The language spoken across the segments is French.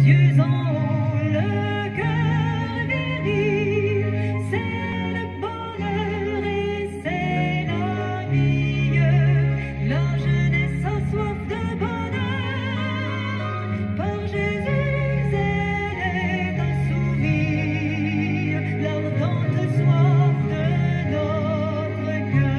yeux en haut, le cœur viril, c'est le bonheur et c'est la vie. La jeunesse a soif de bonheur, par Jésus elle est assouvie, l'ardente soif de notre cœur.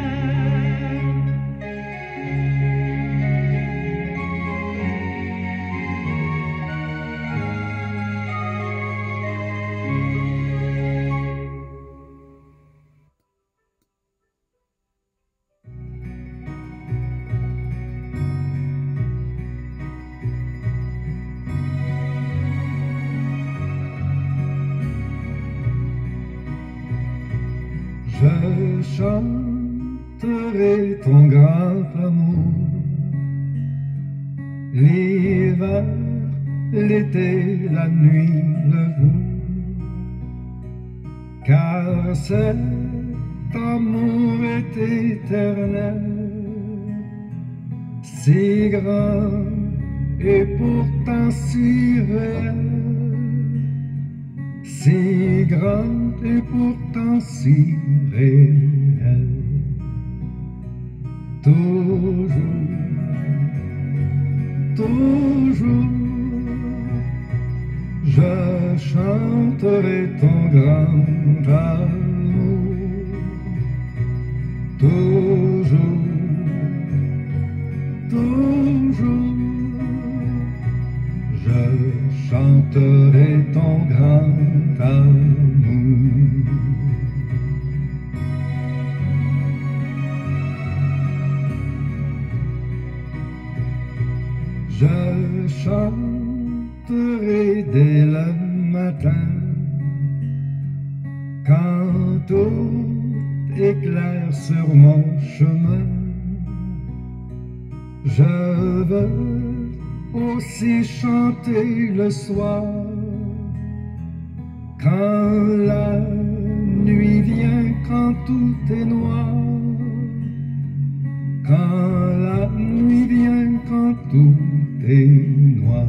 Je chanterai ton grand amour, l'hiver, l'été, la nuit, le jour, car cet amour est éternel, si grand et pourtant si réel, si grand et pourtant si réel. Toujours, toujours, je chanterai ton grand amour. Toujours, toujours, je chanterai ton grand amour. Je chanterai dès le matin, quand tout éclaire sur mon chemin. Je veux aussi chanter le soir, quand la nuit vient, quand tout est noir, quand la nuit vient, quand tout est noir.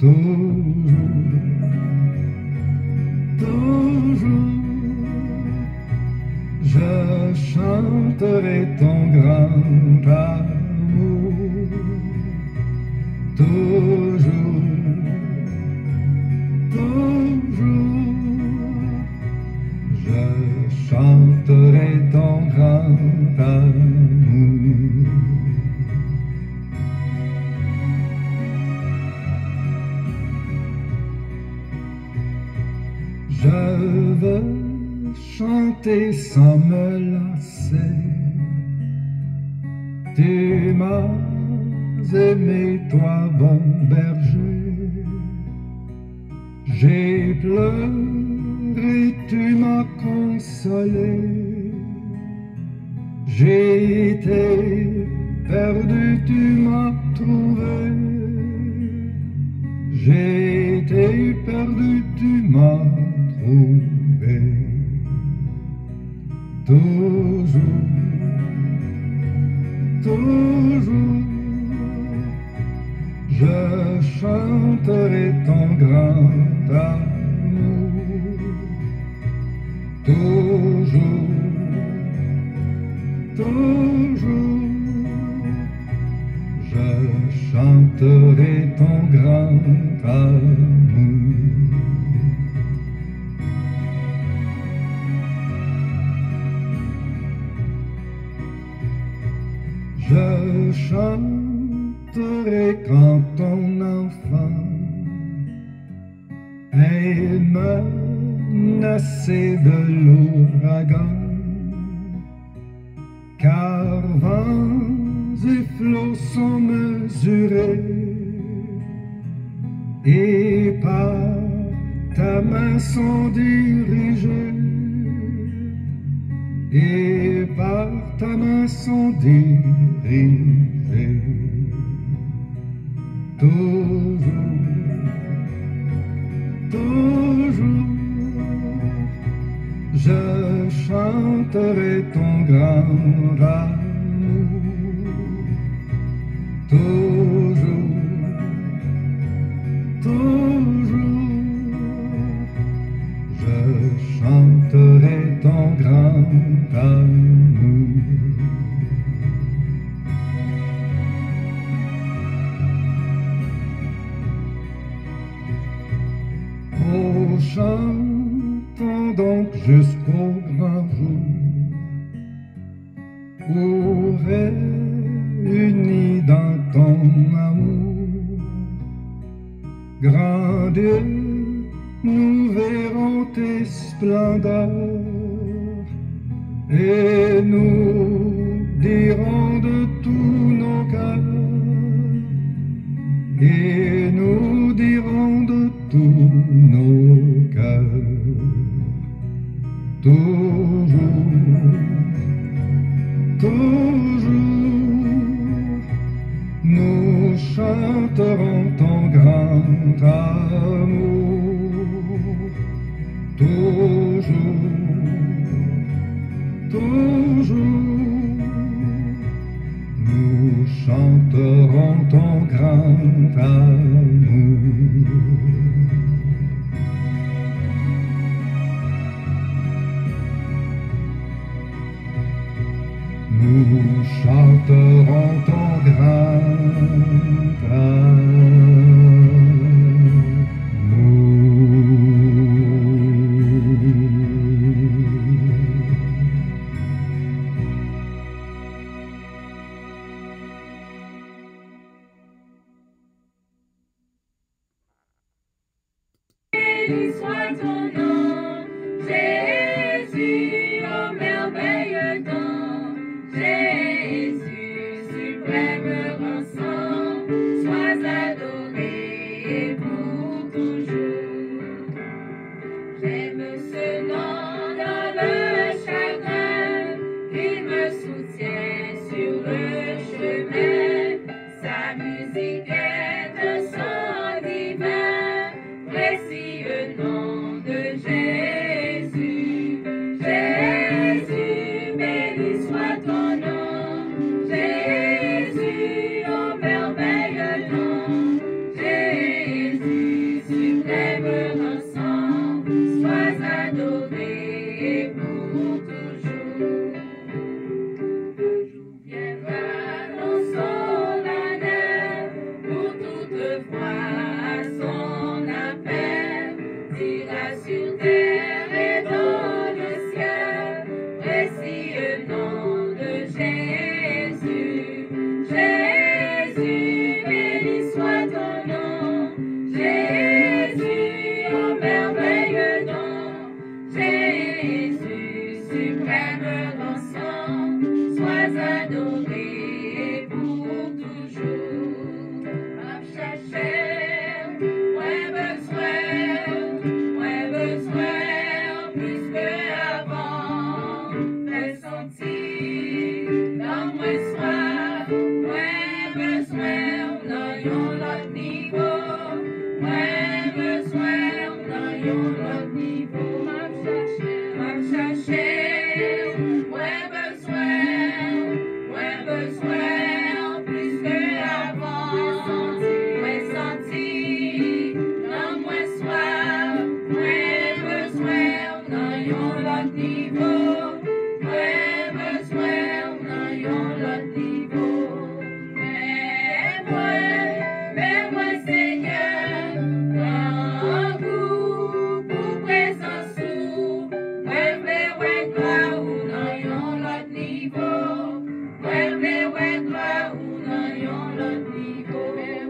Toujours, toujours, je chanterai ton grand amour. Toujours, toujours, je chanterai ton grand amour. Je veux chanter sans me lasser. Tu m'as aimé, toi, bon berger. J'ai pleuré, tu m'as consolé. J'ai été perdu, tu m'as trouvé. J'ai été perdu, tu m'as trouvé. Toujours, toujours, je chanterai ton grand amour. Toujours, toujours, je chanterai ton grand amour. Je chanterai quand ton enfant est menacé de l'ouragan, car vents et flots sont mesurés, et par ta main sont dirigés, et par ta main sont dirigés. Toujours, toujours, je chanterai ton grand amour. Toujours, toujours, je chanterai ton grand amour. Oh, chantons donc jusqu'au grand jour, où réunis dans ton amour, grand Dieu, nous verrons tes splendeurs et nous dirons de tous nos cœurs, et nous dirons de tous nos cœurs, toujours, toujours, nous chanterons ton grand amour, toujours, toujours, nous chanterons ton grand amour. Nous chanterons ton grand Béni soit ton nom, Jésus, ô merveilleux don, Jésus, suprême rançon, sois adoré pour toujours. J'aime ce nom dans le chagrin, il me soutient sur le chemin, sa musique est un son divin, précieux nom de Jésus. Jésus, béni soit ton nom, Jésus, ô merveilleux don, Jésus, suprême rançon, sois adoré pour toujours. Le jour viendra non solennel, pour toute voix son appel, dira sur terre et dans le ciel, précieux nom de Jésus. Jésus, béni soit ton nom, Jésus, ô merveilleux don, Jésus, suprême rançon, sois adoré pour toujours. Ma chercher, ouais besoin, plus que avant, fais sentir dans moi soif, ouais besoin, dans yon l'autre niveau, ouais besoin, dans yon l'autre niveau, ma chercher, ouais besoin, plus que avant, ouais sentir dans moi soif, ouais besoin, dans yon l'autre niveau, ouais besoin, dans yon l'autre niveau, mais moi Seigneur, grand goût pour présence ou, ouais gloire ou dans yon l'autre niveau, ouais gloire ou dans yon l'autre niveau, mais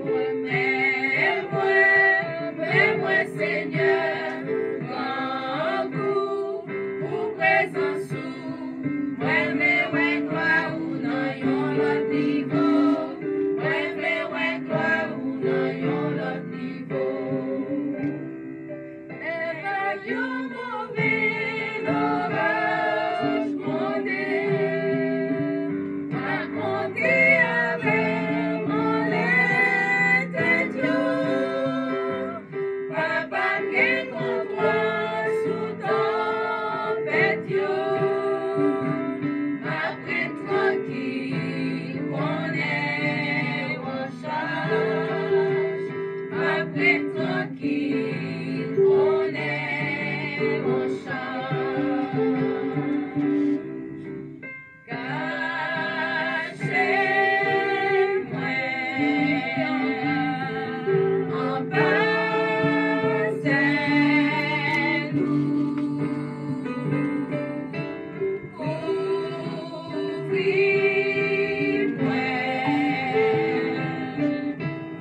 moi Seigneur, grand goût pour présence ou, ouais gloire ou dans yon l'autre niveau, ouais gloire ou dans yon l'autre niveau. Et yon mauvais l'orage monter avec mon lait papa m'gain contre sous tempête yo, après tranquille on est en charge, après tranquille tranquille, connaît mon chant. Cachez-moi en bas nous. Ouvris-moi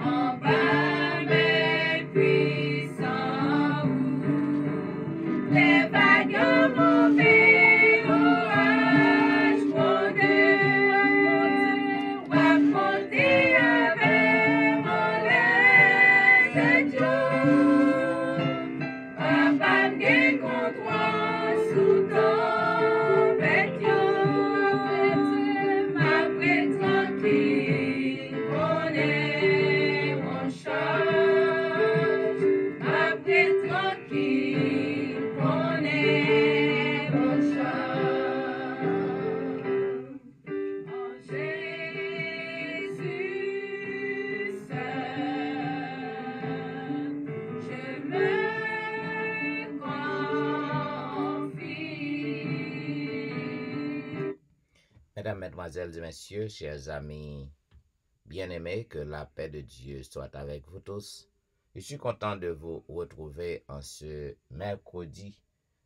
en bas mes puissants. Les vagues mauvais orages monter avec mon les Dieu. Papa m'gain contre sous tempête yo. Ma paix tranquille, connaît mon charge. Ma paix tranquille, connaît mon charge. En Jésus seul, je me confie. Mesdames, Mesdemoiselles et Messieurs, chers amis bien-aimés, que la paix de Dieu soit avec vous tous. Je suis content de vous retrouver en ce mercredi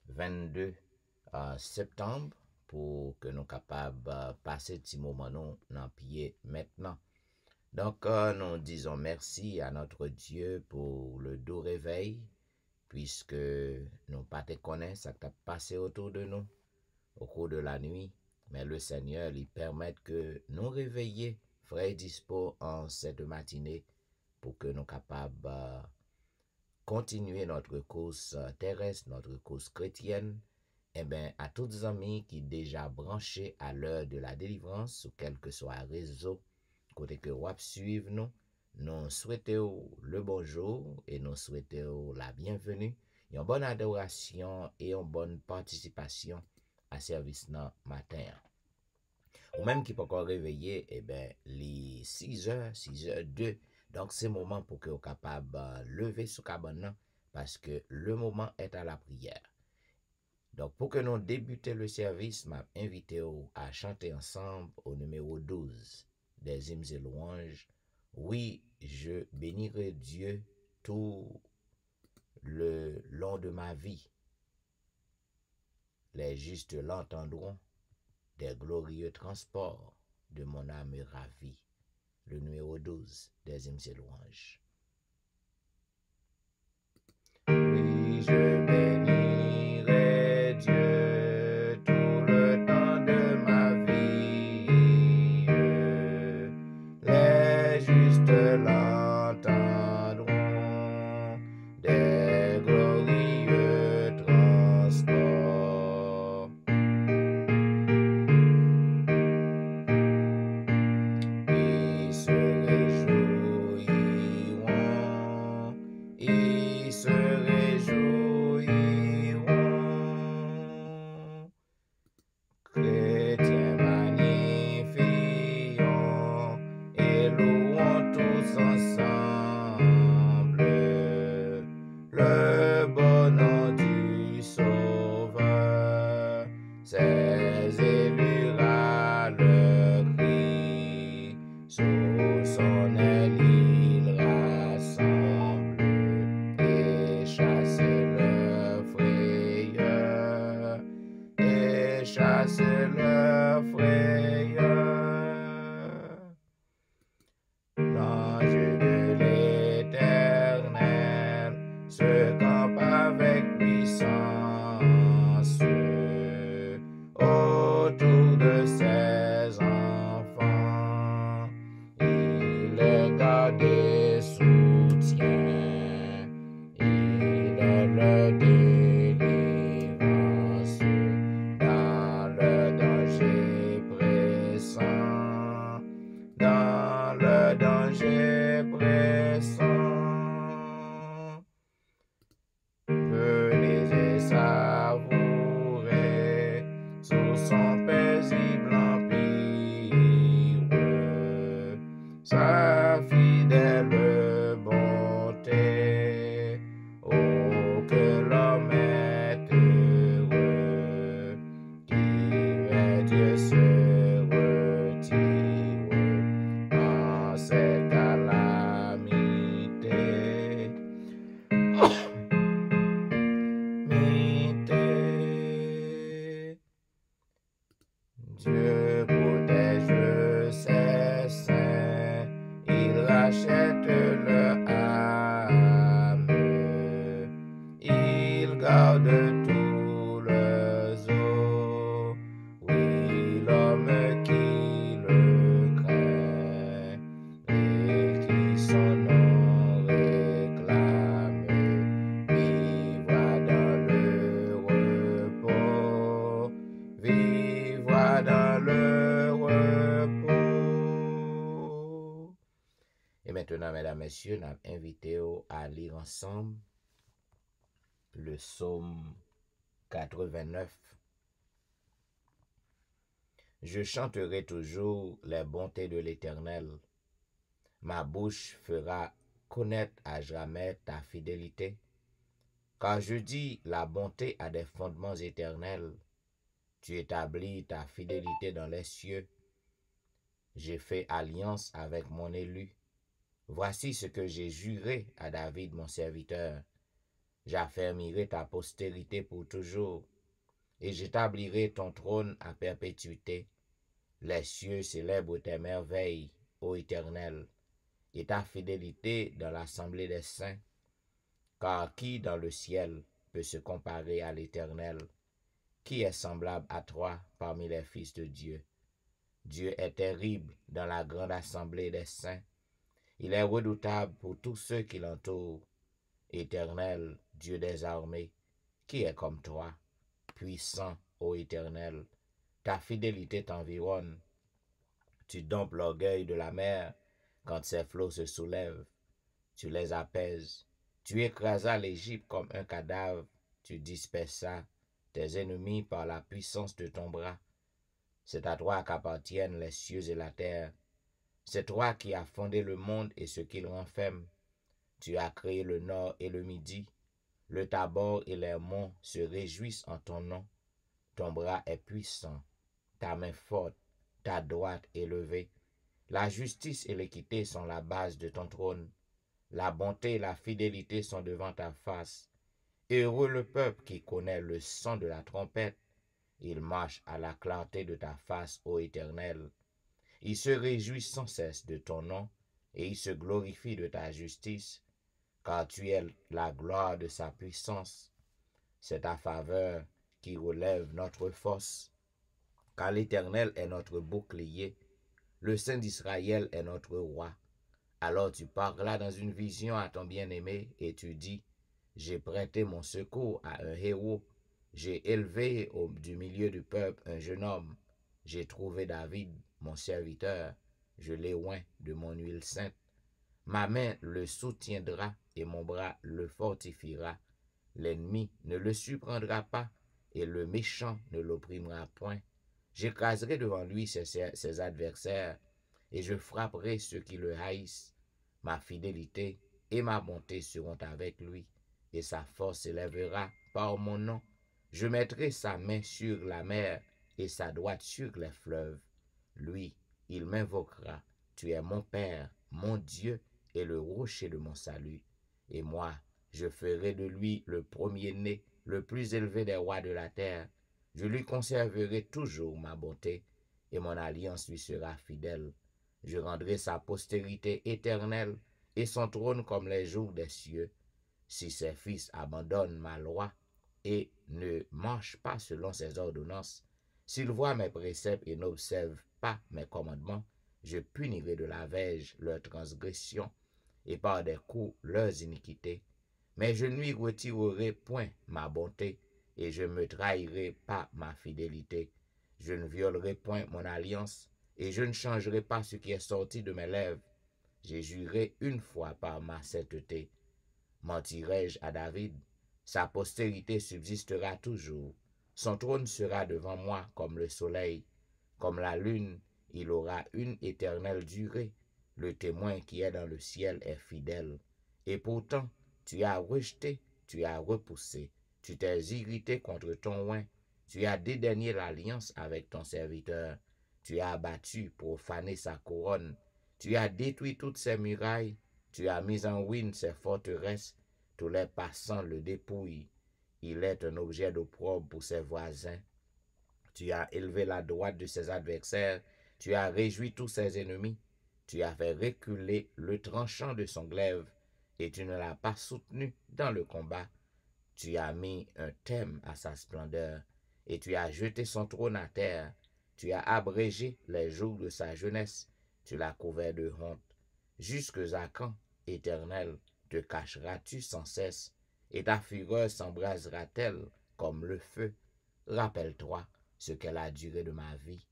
22 septembre pour que nous capables de passer petit moment nous dans pied maintenant. Donc, nous disons merci à notre Dieu pour le doux réveil, puisque nous pas te connaissons ça qui a passé autour de nous au cours de la nuit. Mais le Seigneur lui permet que nous réveillions frais et dispo en cette matinée pour que nous capables de continuer notre course terrestre, notre course chrétienne. Eh bien, à tous les amis qui déjà branchés à l'heure de la délivrance, ou quel que soit le réseau, côté que vous suivez nous, nous souhaitons le bonjour et nous souhaitons la bienvenue, une bonne adoration et une bonne participation à service nan matin. Ou même qui peut encore réveiller, eh bien, les 6h, 6h02. Donc, c'est le moment pour que vous soyez capable de lever sous cabane parce que le moment est à la prière. Donc, pour que nous débutions le service, m'a invité à chanter ensemble au numéro 12 des hymnes et louanges. Oui, je bénirai Dieu tout le long de ma vie. Les justes l'entendront, des glorieux transports de mon âme ravie. Le numéro 12 des hymnes et louanges. Oui, je bénirai Dieu tout le temps de ma vie. Les justes l'entendront, des glorieux transports. Ils se réjouiront messieurs, nous invité à lire ensemble le psaume 89. Je chanterai toujours les bontés de l'Éternel. Ma bouche fera connaître à jamais ta fidélité. Car je dis, la bonté a des fondements éternels. Tu établis ta fidélité dans les cieux. J'ai fait alliance avec mon élu. Voici ce que j'ai juré à David mon serviteur. J'affermirai ta postérité pour toujours, et j'établirai ton trône à perpétuité. Les cieux célèbrent tes merveilles, ô Éternel, et ta fidélité dans l'assemblée des saints. Car qui dans le ciel peut se comparer à l'Éternel? Qui est semblable à toi parmi les fils de Dieu? Dieu est terrible dans la grande assemblée des saints. Il est redoutable pour tous ceux qui l'entourent. Éternel, Dieu des armées, qui est comme toi? Puissant, ô Éternel, ta fidélité t'environne. Tu domptes l'orgueil de la mer quand ses flots se soulèvent. Tu les apaises. Tu écrasas l'Égypte comme un cadavre. Tu dispersas tes ennemis par la puissance de ton bras. C'est à toi qu'appartiennent les cieux et la terre. C'est toi qui as fondé le monde et ce qu'il renferme. Tu as créé le nord et le midi. Le Tabor et les monts se réjouissent en ton nom. Ton bras est puissant, ta main forte, ta droite élevée. La justice et l'équité sont la base de ton trône. La bonté et la fidélité sont devant ta face. Heureux le peuple qui connaît le son de la trompette. Il marche à la clarté de ta face, ô Éternel. Il se réjouit sans cesse de ton nom, et il se glorifie de ta justice, car tu es la gloire de sa puissance. C'est ta faveur qui relève notre force, car l'Éternel est notre bouclier, le Saint d'Israël est notre roi. Alors tu parles dans une vision à ton bien-aimé, et tu dis, j'ai prêté mon secours à un héros, j'ai élevé du milieu du peuple un jeune homme, j'ai trouvé David, mon serviteur, je l'ai oint de mon huile sainte. Ma main le soutiendra et mon bras le fortifiera. L'ennemi ne le surprendra pas et le méchant ne l'opprimera point. J'écraserai devant lui ses adversaires et je frapperai ceux qui le haïssent. Ma fidélité et ma bonté seront avec lui et sa force s'élèvera par mon nom. Je mettrai sa main sur la mer et sa droite sur les fleuves. Lui, il m'invoquera. Tu es mon Père, mon Dieu et le rocher de mon salut. Et moi, je ferai de lui le premier-né, le plus élevé des rois de la terre. Je lui conserverai toujours ma bonté, et mon alliance lui sera fidèle. Je rendrai sa postérité éternelle, et son trône comme les jours des cieux. Si ses fils abandonnent ma loi, et ne marchent pas selon ses ordonnances, s'ils voient mes préceptes et n'observent pas mes commandements, je punirai de la verge leurs transgressions, et par des coups leurs iniquités. Mais je ne lui retirerai point ma bonté, et je ne me trahirai pas ma fidélité. Je ne violerai point mon alliance, et je ne changerai pas ce qui est sorti de mes lèvres. J'ai juré une fois par ma sainteté. Mentirai-je à David? Sa postérité subsistera toujours. Son trône sera devant moi comme le soleil. Comme la lune, il aura une éternelle durée. Le témoin qui est dans le ciel est fidèle. Et pourtant, tu as rejeté, tu as repoussé, tu t'es irrité contre ton oint, tu as dédaigné l'alliance avec ton serviteur, tu as abattu, profané sa couronne, tu as détruit toutes ses murailles, tu as mis en ruine ses forteresses, tous les passants le dépouillent. Il est un objet d'opprobre pour ses voisins. Tu as élevé la droite de ses adversaires, tu as réjoui tous ses ennemis, tu as fait reculer le tranchant de son glaive, et tu ne l'as pas soutenu dans le combat. Tu as mis un terme à sa splendeur, et tu as jeté son trône à terre. Tu as abrégé les jours de sa jeunesse, tu l'as couvert de honte. Jusque à quand, Éternel, te cacheras-tu sans cesse, et ta fureur s'embrasera-t-elle comme le feu? Rappelle-toi ce qu'est la durée de ma vie.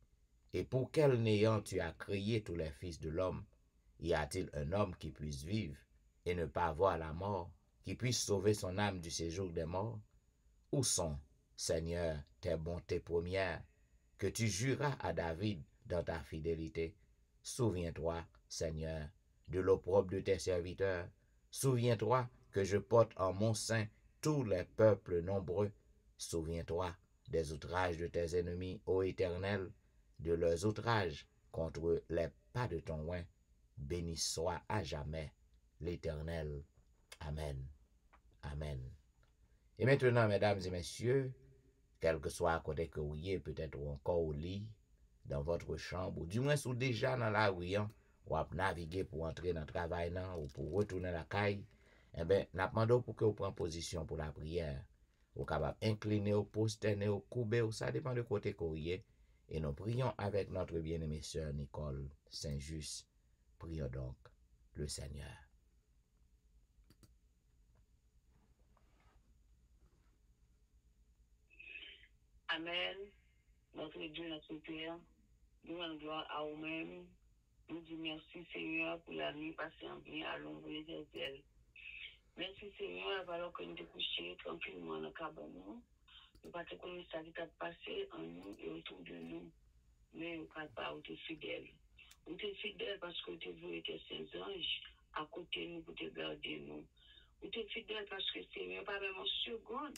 Et pour quel néant tu as créé tous les fils de l'homme? Y a-t-il un homme qui puisse vivre et ne pas voir la mort, qui puisse sauver son âme du séjour des morts? Où sont, Seigneur, tes bontés premières, que tu juras à David dans ta fidélité? Souviens-toi, Seigneur, de l'opprobre de tes serviteurs. Souviens-toi que je porte en mon sein tous les peuples nombreux. Souviens-toi des outrages de tes ennemis, ô Éternel, de leurs outrages contre les pas de ton oint. Béni soit à jamais l'Éternel. Amen. Amen. Et maintenant, mesdames et messieurs, quel que soit à côté que vous y peut-être encore au lit, dans votre chambre, ou du moins ou déjà dans la rue, ou à naviguer pour entrer dans le travail, ou pour retourner à la caille, eh bien, nous demandons pour que vous preniez position pour la prière. Vous capable incliner, ou posterner, ou couper, ou ça dépend de côté que vous y est. Et nous prions avec notre bien-aimée sœur Nicole Saint-Just. Prions donc le Seigneur. Amen. Notre Dieu, notre Père, nous rendons gloire à vous-même. Nous disons merci, Seigneur, pour la nuit passée en bien à l'ombre des ailes. Merci, Seigneur, alors que nous sommes couchés tranquillement dans le cabane. Nous ne pas te connaître ça qui t'a passé en nous et autour de nous. Mais nous ne pas être fidèles. Nous sommes fidèles parce que tu veux tes saints anges à côté de nous pour te garder nous. Nous sommes fidèles parce que, Seigneur, pas même en seconde,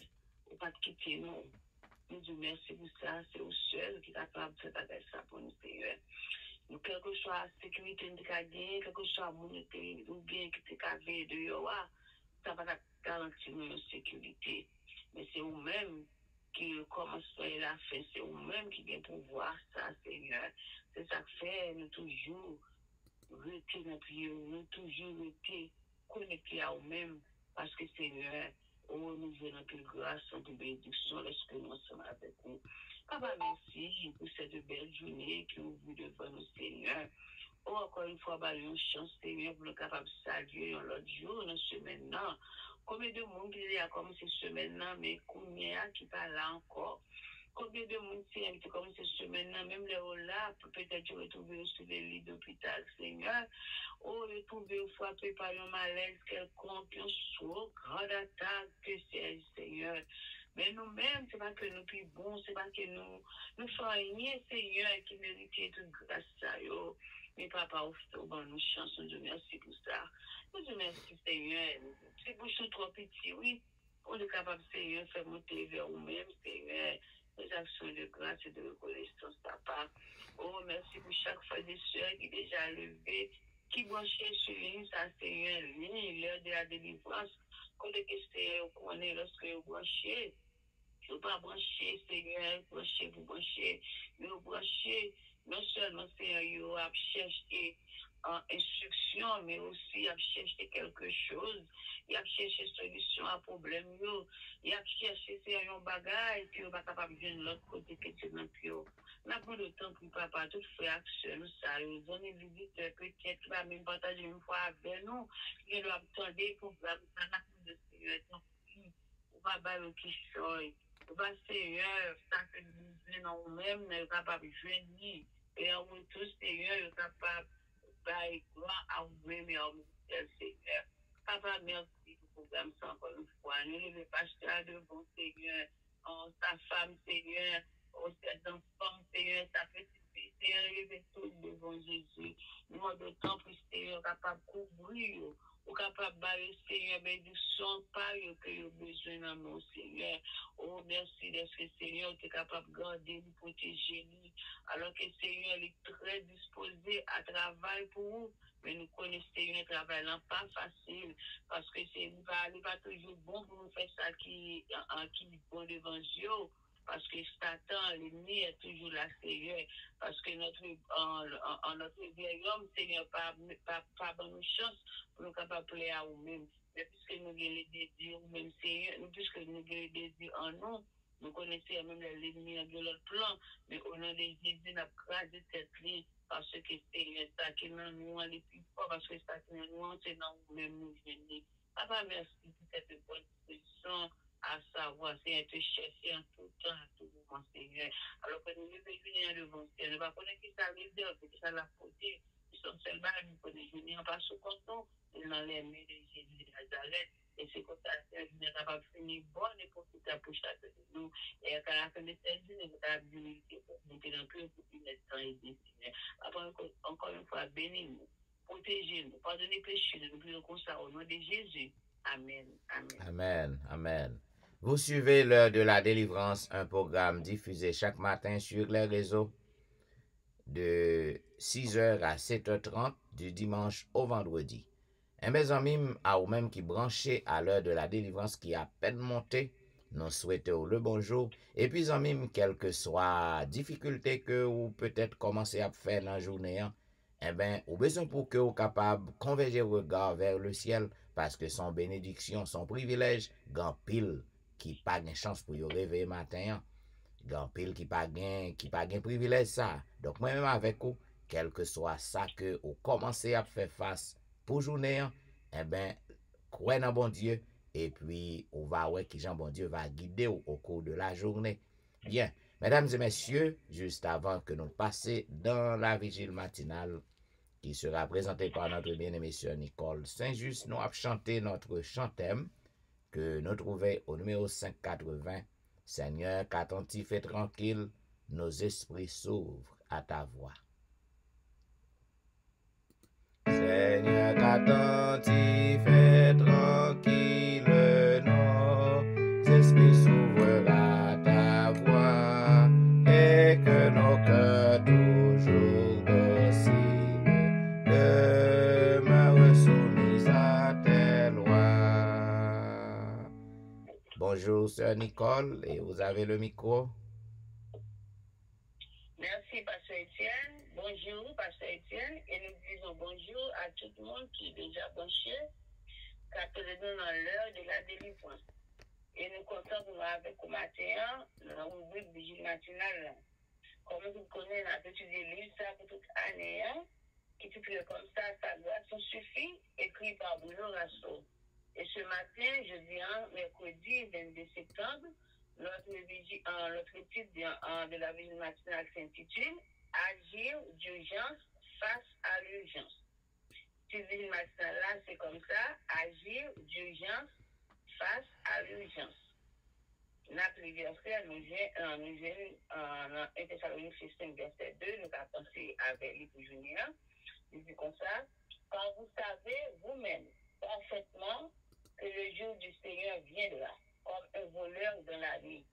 ou pas te quitter nous. Nous disons merci pour ça. C'est au seul qui est capable de faire ça pour nous, Seigneur. Nous, quelle que soit la sécurité de gagner, quel que soit le monde ou bien qui est capable de yoa, ça va garantir notre sécurité. Mais c'est vous-même qui commence à la fin. C'est vous-même qui vient pouvoir ça, Seigneur. C'est ça que fait, nous toujours rester dans prière, nous toujours rester connectés à vous-même. Parce que, Seigneur, oh, nous venons notre grâce, notre bénédiction lorsque nous sommes avec vous. Papa, merci pour cette belle journée que vous devant nous, Seigneur. Oh, encore une fois, bah, une chance, Seigneur, pour nous capables de saluer l'autre jour, dans ce semaine-là. Combien de monde qui a commencé cette semaine-là, mais combien qui pas là encore? Combien de monde qui a commencé cette semaine-là, même les là, peut-être retrouver sur les lits d'hôpital, Seigneur. Oh, retrouver frappé par un malaise quelconque, un saut, grande attaque, que c'est, Seigneur. Mais nous-mêmes, c'est pas que nous sommes bons, c'est pas que nous faisons rien, Seigneur, qui mérite toute grâce à eux. Mais papa, nous chance, nous merci pour ça. Nous merci, Seigneur. C'est bouchon trop petit, oui. On est capable, Seigneur, de faire monter vers nous-mêmes, Seigneur, les actions de grâce et de reconnaissance, papa. Oh, merci pour chaque fois des soeurs qui déjà levé, qui branchait sur lui, ça, Seigneur, l'heure de la délivrance. Quand les questions qu'on est lorsque vous branchez, je ne pas brancher, Seigneur, brancher pour brancher, mais brancher, non seulement, Seigneur, il a cherché instruction, mais aussi à chercher quelque chose, il a cherché solution à problème, il a cherché, Seigneur, un bagage, qui n'est pas capable de venir de l'autre côté que c'est dans le pire. On a pris le temps pour papa, tout frère, action, nous, ça, nous donner visite, peut-être, qui va même partager une fois avec nous, qui doit attendre pour la de Seigneur, on va battre qui choisit. Va Seigneur, ça que nous venons nous-mêmes, nous sommes capables de venir. Et en retour, Seigneur, nous sommes capables de gloire à vous-même et à vous-même, Seigneur. Papa, merci pour le programme, ça encore une fois. Nous ne pas pasteur devant, Seigneur, sa femme, Seigneur, ses enfants, Seigneur, sa petite fille, Seigneur, levez tout devant Jésus. Nous avons temps pour Seigneur, capable de couvrir, ou capable de barrer, Seigneur, bénédiction, par que vous avez besoin de nous, Seigneur. Oh, merci d'être Seigneur, tu es capable de garder, de protéger nous. Alors que Seigneur est très disposé à travailler pour vous. Mais nous connaissons Seigneur, travail n'est pas facile. Parce que c'est pas toujours bon pour nous faire ça qui est bon devant Dieu. Parce que Satan, l'ennemi est toujours là, Seigneur. Parce que notre vieil homme, Seigneur, pas bonne chance pour nous capables de plaire à vous-même. Mais puisque nous avons les désirs, même Seigneur, puisque nous avons les désirs en nous, nous connaissons même l'ennemi de notre plan, mais au nom de Jésus, nous avons crasé cette ligne, parce que Seigneur, ça qui est dans nous, les plus fort, parce que ça qui est dans nous, c'est dans nous-mêmes, nous venons. Papa, merci pour cette bonne disposition, à savoir, Seigneur, te chercher en tout temps, à tout moment, Seigneur. Alors que nous devons venir devant Seigneur, nous ne pouvons pas connaître qui ça réserve, qui ça l'a posé, son seul mal, nous connaissons bien pas sous content, dans les mains de Jésus de Nazareth. Et c'est comme ça que nous sommes capables de finir bonne et profitable pour chacun de nous. Et à la fin de cette vie, nous sommes capables d'humilité pour monter dans le cœur pour qu'il ait temps et destiné. Après, encore une fois, bénis-nous, protégez-nous, pardonnez péché, nous prions comme ça au nom de Jésus. Amen. Amen. Amen. Amen. Vous suivez l'heure de la délivrance, un programme diffusé chaque matin sur les réseaux de 6h à 7h30 du dimanche au vendredi. Et mes amis, à vous même qui branchez à l'heure de la délivrance qui a à peine monté, nous souhaitons le bonjour. Et puis, amis, quelle que soit difficulté que vous peut-être commencez à faire dans la journée, eh bien, vous besoin pour que vous capable de converger le regard vers le ciel, parce que son bénédiction, son privilège, grand pile qui pas de chance pour y réveiller matin, grand pile qui pas gain privilège ça. Donc, moi-même avec vous, quel que soit ça que vous commencez à faire face pour journée, eh bien, croyez dans bon Dieu, et puis, on va voir qui Jean bon Dieu va guider au cours de la journée. Bien, mesdames et messieurs, juste avant que nous passions dans la vigile matinale, qui sera présentée par notre bien-aimée sœur Nicole Saint-Just, nous avons chanté notre chantème que nous trouvons au numéro 580. Seigneur, qu'attentif et tranquille, nos esprits s'ouvrent à ta voix. Seigneur, qu'attentif et tranquille, nos esprits s'ouvrent à ta voix, et que nos cœurs toujours dociles demeurent soumis à tes lois. Bonjour, sœur Nicole, et vous avez le micro. Merci, Pasteur Étienne. Bonjour, Pasteur Étienne. Et nous disons bonjour à tout le monde qui est déjà branché, qui a nous dans l'heure de la délivrance. Et nous comptons pour nous avec au matin, dans la rubrique vigile matinale. Comme vous connaissez, on a étudié le livre ça pour toute année, qui titre comme ça, Sa grâce suffit, écrit par Bruno Rasso. Et ce matin, jeudi, mercredi 22 septembre, notre titre de la vigile matinale s'intitule Agir d'urgence face à l'urgence. Cette vigile matinale-là, c'est comme ça, agir d'urgence face à l'urgence. Notre verset, nous avons un Thessaloniciens 5, verset 2, nous avons pensé avec les pour juniors. Il dit comme ça, quand vous savez vous-même parfaitement que le jour du Seigneur viendra, comme un voleur dans la nuit.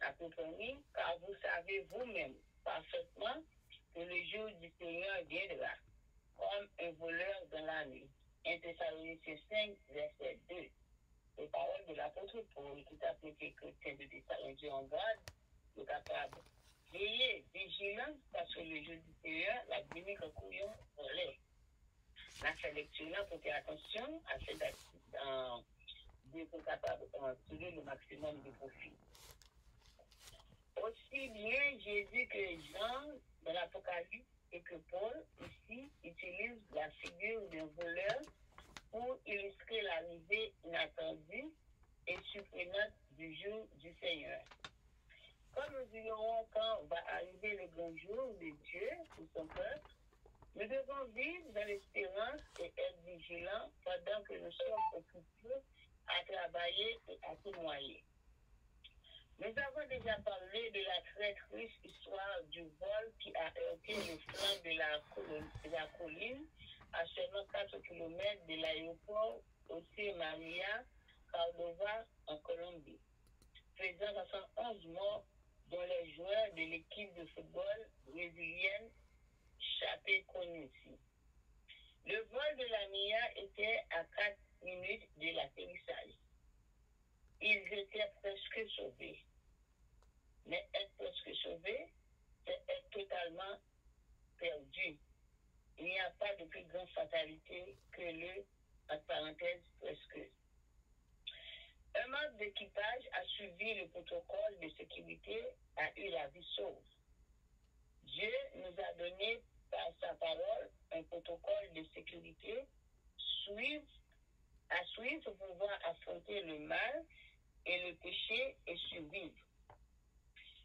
La compagnie, car vous savez vous-même parfaitement que le jour du Seigneur viendra, comme un voleur dans la nuit. 1 Thessaloniciens 5, verset 2. Les paroles de l'apôtre Paul, qui t'a prêté chrétien de Thessalonique en garde, est capable de veiller vigilant parce que le jour du Seigneur, la dîner que couillon volait. La fait lecture là pour faire attention à cette d'être capable de tirer le maximum de profit. Aussi bien Jésus que Jean dans l'Apocalypse et que Paul ici utilisent la figure d'un voleur pour illustrer l'arrivée inattendue et surprenante du jour du Seigneur. Comme nous dirons quand va arriver le grand jour de Dieu pour son peuple, nous devons vivre dans l'espérance et être vigilants pendant que nous sommes occupés à travailler et à témoigner. Nous avons déjà parlé de la très triste histoire du vol qui a heurté le flanc de la colline à seulement 4 km de l'aéroport José María Cordova en Colombie, faisant 71 morts, dont les joueurs de l'équipe de football brésilienne Chapecoense. Le vol de la MIA était à 4 minutes de l'atterrissage. Ils étaient presque sauvés. Mais être presque sauvé, c'est être totalement perdu. Il n'y a pas de plus grande fatalité que le, entre parenthèses, presque. Un membre d'équipage a suivi le protocole de sécurité, a eu la vie sauve. Dieu nous a donné par sa parole un protocole de sécurité à suivre pour pouvoir affronter le mal et le péché et survivre.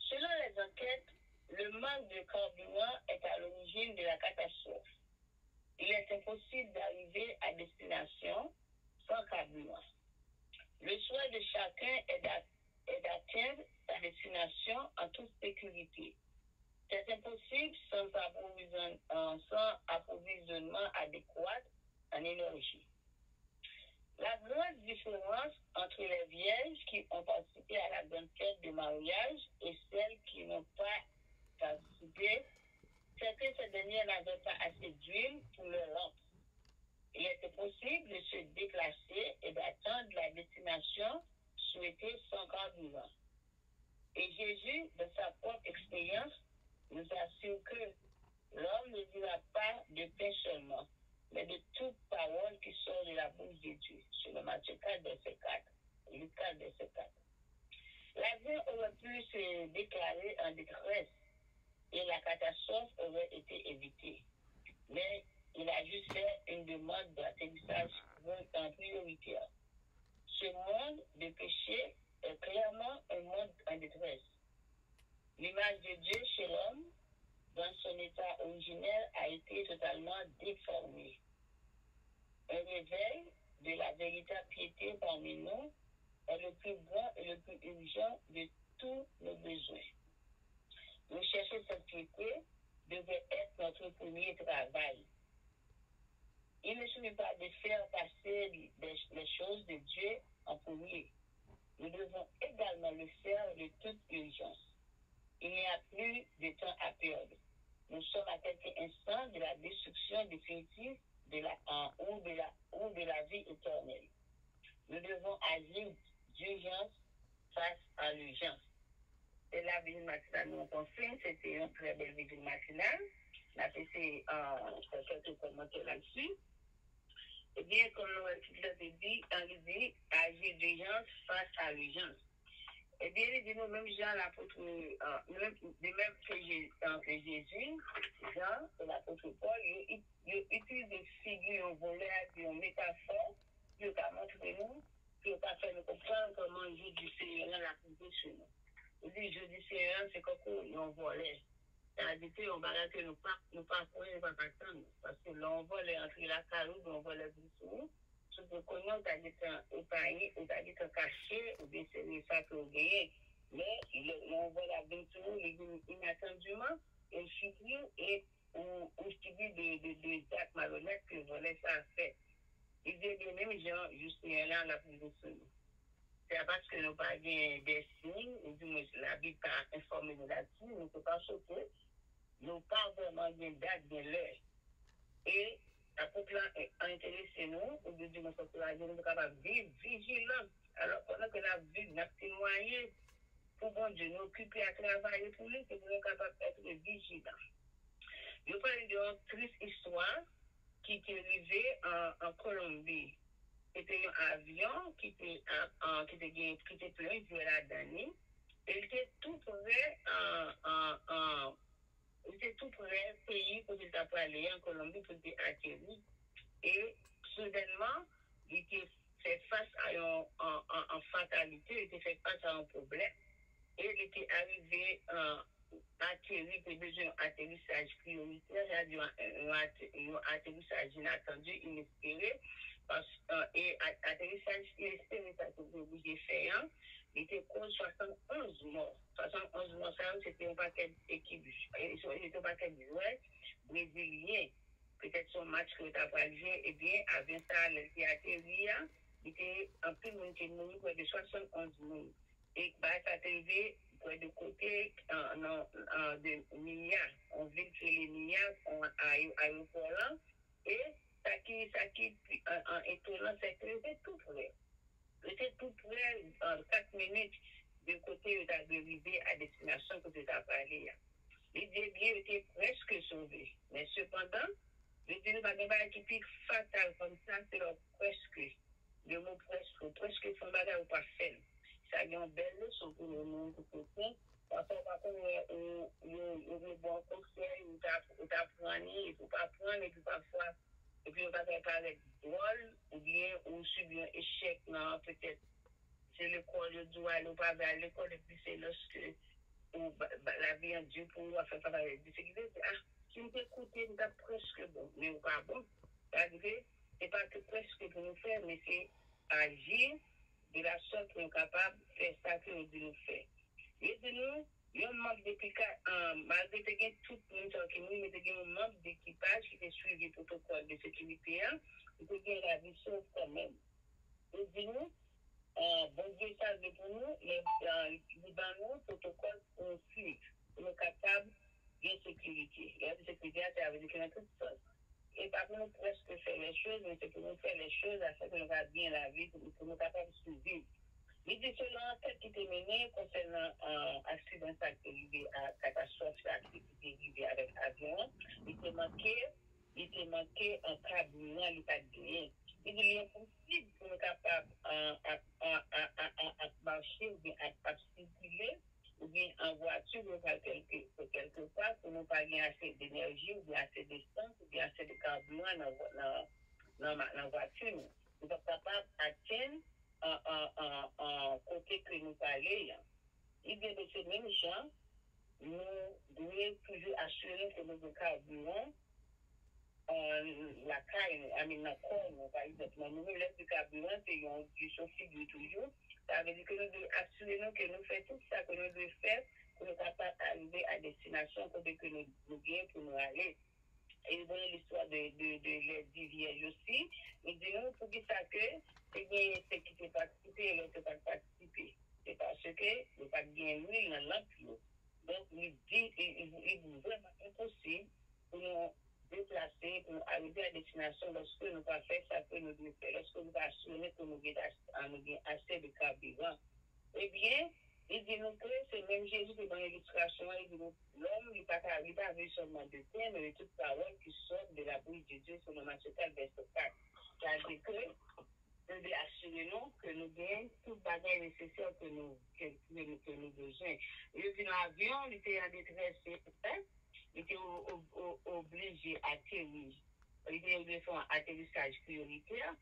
Selon les enquêtes, le manque de carburant est à l'origine de la catastrophe. il est impossible d'arriver à destination sans carburant. Le souhait de chacun est d'atteindre sa destination en toute sécurité. C'est impossible sans approvisionnement adéquat en énergie. La grande différence entre les vierges qui ont participé à la grande fête de mariage et celles qui n'ont pas participé, c'est que ces dernières n'avaient pas assez d'huile pour leur lampe. Il était possible de se déplacer et d'attendre la destination souhaitée sans carburant. Et Jésus, de sa propre expérience, nous assure que l'homme ne vivra pas de pain seulement, mais de toute parole qui sort de la bouche de Dieu. Selon Matthieu 4, verset 4. Luc 4, verset 4. La vie aurait pu se déclarer en détresse et la catastrophe aurait été évitée. Mais il a juste fait une demande d'atterrissage prioritaire. Ce monde de péché est clairement un monde en détresse. L'image de Dieu chez l'homme, dans son état originel, a été totalement déformée. Un réveil de la véritable piété parmi nous est le plus grand et le plus urgent de tous nos besoins. Rechercher cette piété devait être notre premier travail. Il ne suffit pas de faire passer les choses de Dieu en premier. Nous devons également le faire de toute urgence. Il n'y a plus de temps à perdre. Nous sommes à quelques instants de la destruction définitive de la vie éternelle. Nous devons agir d'urgence face à l'urgence. C'est la vigile matinale nous avons fait. C'était une très belle vigile matinale. On a fait quelques commentaires là-dessus. Eh bien, comme nous l'avons dit, agir d'urgence face à l'urgence. Eh bien, il dit nous, même Jean, l'apôtre, de même que Jésus, Jean et l'apôtre Paul, ils utilisent des figures, un volet, une métaphore, qui ont montré nous, qui ont fait nous comprendre comment le jeu du Seigneur l'a posé sur nous. Il dit, le jeu du Seigneur, c'est comme un volet. C'est-à-dire qu'on va que nous ne pas attendre, parce que l'envol est entre la carotte, l'envol est dessous. Ce que connaît, on a dit épargné, on a dit caché, ou bien c'est ça que vous gagnez. Mais l'envol a dessous, inattendument, et surpris, et on subit des actes malhonnêtes que volet ça a fait. Il dit, bien même, genre, juste là, la plus de c'est parce que nous n'avons pas des signes, ou du moins la Bible pas informé de là-dessus, nous ne pouvons pas choquer. Nous pas vraiment de date de l'heure. Et l'apôtre a intéressé nous, au bout de notre population, nous sommes capables de vivre vigilants. Alors, pendant que la vie n'a témoigné pour bon Dieu, nous occuper à travailler pour lui, que nous sommes capables d'être vigilants. Je parle d'une triste histoire qui est arrivée en Colombie. C'était un avion qui était plein de la dernière. Il était tout près c'était tout près du pays pour il t'a parlé en Colombie pour il atterrir. Et soudainement, il était fait face à une fatalité, il était fait face à un problème. Et il était arrivé atterrir, pour besoin d'un atterrissage prioritaire, un atterrissage inattendu, inespéré. Et atterrissage inespéré, ça s'est obligé de faire. Il était cause 71 morts. 71 morts, ça, c'était un paquet d'équipes. C'était un paquet de joueurs brésiliens. Peut-être son match que tu as parlé, eh bien, avec ça, il a atterri, il était en plus de près de 71 morts. Et bah, ça s'est arrivé près de côté de milliards. On vit que les milliards à aéroport là. Et ça qui étonnant, c'est que c'était tout près. C'était tout près, en 4 minutes, de côté où tu as arrivé à destination que tu as parlé. Les débits étaient presque sauvés. Mais cependant, les débits ne qui piquent fatal comme ça, c'est leur presque. Le mot presque, son bagage ou pas fait. Ça a une belle leçon pour le monde pour côté. Parce qu'on on bon conseil, ou t'apprendre, il ne faut pas prendre, et puis parfois, et puis on va parler drôle, ou bien on subit un échec, non, peut-être, c'est l'école, le doigt, ou pas vers l'école, et puis c'est lorsque la vie en Dieu pour nous, faire travailler. C'est si nous écoutons, nous sommes presque bon, mais pas bon. C'est pas que presque pour nous faire, mais c'est agir de la sorte qu'on est capable de faire ça que nous devons faire. Et de nous, il y a un membre d'équipage, malgré que tout le monde qui nous, mais il y a un membre d'équipage qui fait suivre le protocole de sécurité, il peut bien la vie sauve quand même. Et de nous, bon Dieu, ça veut pour nous, les Libanais, protocole pour nous suivre, pour nous capables de sécurité. Et la sécurité, ça veut dire qu'il y a toute sorte. Et pas pour nous presque faire les choses, mais c'est pour nous faire les choses afin que nous va bien la vie, pour nous capables de survivre. Il dit selon l'enquête qui était menée concernant accident qui est arrivé à catastrophe qui est arrivé avec l'avion, il était manqué un carburant, il pas gagné. Il dit il est impossible pour nous capables à marcher ou bien à circuler ou bien en voiture ou quelque part pour ne pas gagner assez d'énergie ou bien assez d'essence ou bien assez de carburant dans la voiture. Nous sommes capables d'atteindre côté que nous parlons. Il dit de ces mêmes gens, nous devons toujours assurer que nous carburons la carne, la corne, par exemple. Nous laissons du carburant, c'est du chauffeur toujours. Ça veut dire que nous devons assurer que nous faisons tout ça que nous devons faire pour nous capables d'arriver à destination côté que nous gagnons pour nous aller. Et vous voyez l'histoire de les vierges aussi. Nous disons pour que ça que c'est bien ceux qui ne participent et l'autre pas participer. C'est parce que nous pas bien l'huile dans l'eau. Donc il dit il est vraiment impossible pour nous déplacer, pour nous arriver à destination lorsque nous pas faire ça que nous devons faire, lorsque nous pas assurer que nous avons assez de carburant. Eh bien, il dit nous que c'est même Jésus qui dans l'illustration, il dit l'homme n'est pas vu seulement de terre, mais de toute parole qui sort de la bouche de Dieu selon Matthieu 4, verset 4. C'est-à-dire que nous devons assurer que nous gagnons tout bagage nécessaire que nous besoin. Il dit l'avion, il était en détresse, il était obligé d'atterrir. Il était obligé de faire un atterrissage prioritaire,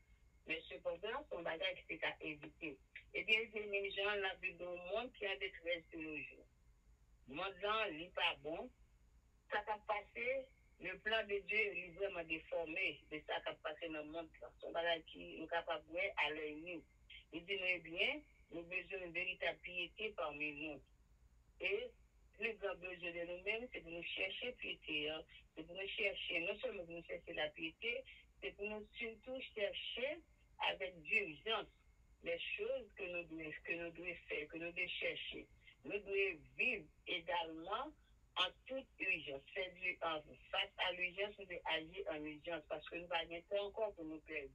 mais cependant, son bagage était à éviter. Eh bien, les gens, la vie d'un monde qui a détresse de nos jours. Le monde là, il n'est pas bon. Ça a passé, le plan de Dieu est vraiment déformé de ça qui a passé dans le monde. Son bagage qui est capable de voir à l'œil nu. Il dit, eh bien, nous avons besoin d'une véritable piété parmi nous. Et le grand besoin de nous-mêmes, c'est de nous chercher piété. C'est pour nous chercher, non seulement de nous chercher la piété, c'est pour nous surtout chercher avec diligence les choses que nous devons faire, que nous devons chercher. Nous devons vivre également en toute urgence. Face à l'urgence, nous devons agir en urgence parce que nous n'avons pas encore pour nous perdre.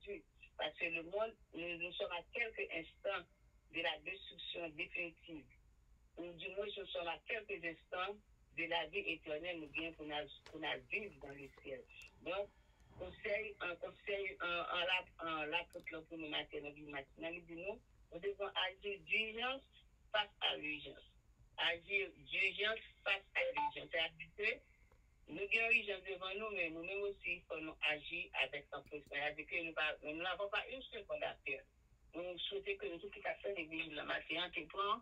Parce que le monde, nous sommes à quelques instants de la destruction définitive. Ou du moins, nous sommes à quelques instants de la vie éternelle, nous viens pour nous vivre dans le ciel. Donc, un conseil en l'apôtre pour nous matin, dans vie matinale, il dit nous devons agir d'urgence face à l'urgence. Agir d'urgence face à l'urgence. C'est-à-dire que nous avons urgence devant nous, mais nous-mêmes aussi, il faut nous agir avec empressement. C'est-à-dire que nous n'avons pas une seconde à faire. Nous souhaitons que nous, tout ce qui a fait l'église le matin, te prend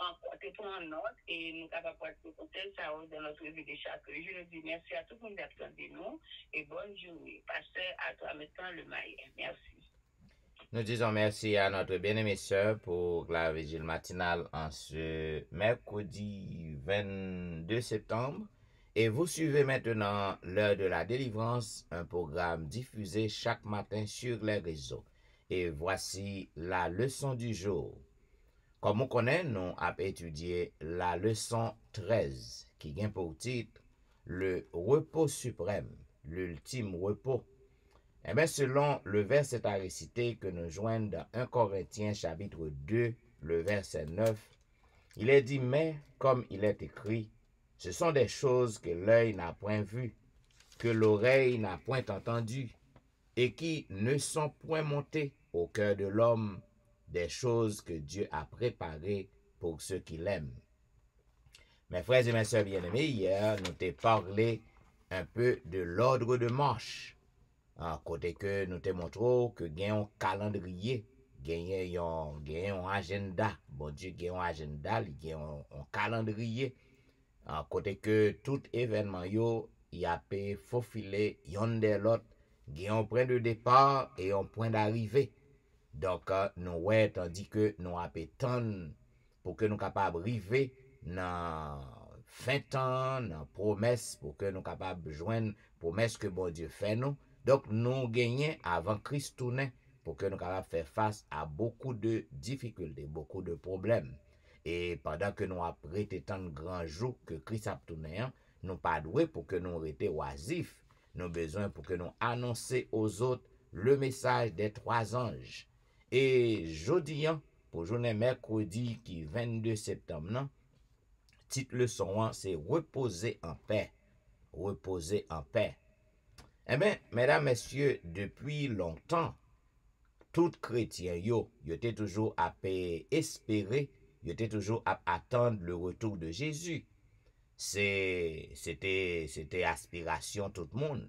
en note et nous sommes capables de porter ça dans notre vie de chaque jour. Je nous dis merci à tout le monde d'attendre nous et bonne journée. Pasteur, à toi maintenant le maïs. Merci. Nous disons merci à notre bien-aimée sœur pour la vigile matinale en ce mercredi 22 septembre. Et vous suivez maintenant l'heure de la délivrance, un programme diffusé chaque matin sur les réseaux. Et voici la leçon du jour. Comme on connaît, nous avons étudié la leçon 13 qui vient pour titre le repos suprême, l'ultime repos. Eh bien, selon le verset à réciter que nous joignons dans 1 Corinthiens chapitre 2, le verset 9, il est dit, mais comme il est écrit, ce sont des choses que l'œil n'a point vues, que l'oreille n'a point entendues, et qui ne sont point montées au cœur de l'homme, des choses que Dieu a préparées pour ceux qui l'aiment. Mes frères et mes sœurs bien-aimés, hier, nous t'ai parlé un peu de l'ordre de marche. Côté que nous te montrons que il y a un calendrier, il y a un agenda. Bon Dieu, il y a un agenda, il y a un calendrier. Côté que tout événement yo y a pu faufiler yon de l'autre, gen un point de départ et un point d'arrivée. Donc, nous ouais, tandis que nous avons tant pour que nous capables arriver dans fin temps, dans promesse, pour que nous capables joindre promesse que bon Dieu fait nous. Donc, nous gagnons avant Christ tourner pour que nous capables faire face à beaucoup de difficultés, beaucoup de problèmes. Et pendant que nous avons prêté tant de grands jours que Christ a tourné, nous pas doué pour que nous restions oisifs. Nous avons besoin pour que nous annoncions aux autres le message des 3 anges. Et jeudi, pour journée mercredi qui 22 septembre, non, titre leçon, c'est reposer en paix. Reposer en paix. Eh bien, mesdames, messieurs, depuis longtemps, tout chrétien, yo était toujours à espérer, yo était toujours à attendre le retour de Jésus. C'était aspiration tout le monde.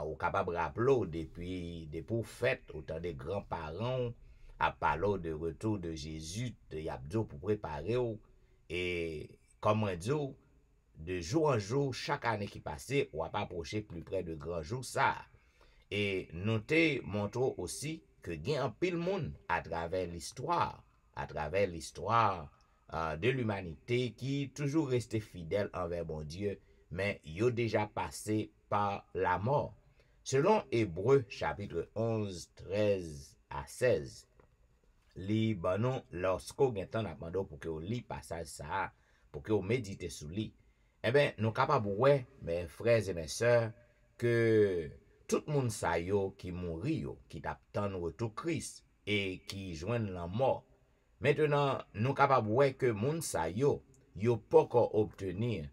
Ou capable de rappeler depuis des fêtes, autant des grands-parents, à parler de retour de Jésus, de Yabdo pour préparer. Et comme on dit, de jour en jour, chaque année qui passait, on va pas approcher plus près de grands jours ça. Et nous te montrons aussi que il y a un pile monde à travers l'histoire de l'humanité qui toujours resté fidèle envers bon Dieu, mais ils ont déjà passé par la mort. Selon Hébreux chapitre 11, 13 à 16, li banon lorsqu'on gen temps n'a demandé pour que on lit passage ça, pour que on médite sur lui. Eh bien, nous capables ouais, mes frères et mes sœurs, que tout le monde sa yo qui mourit yo, qui t'attend retour Christ et qui joignent la mort. Maintenant, nous capables ouais que moun sa yo pas encore obtenir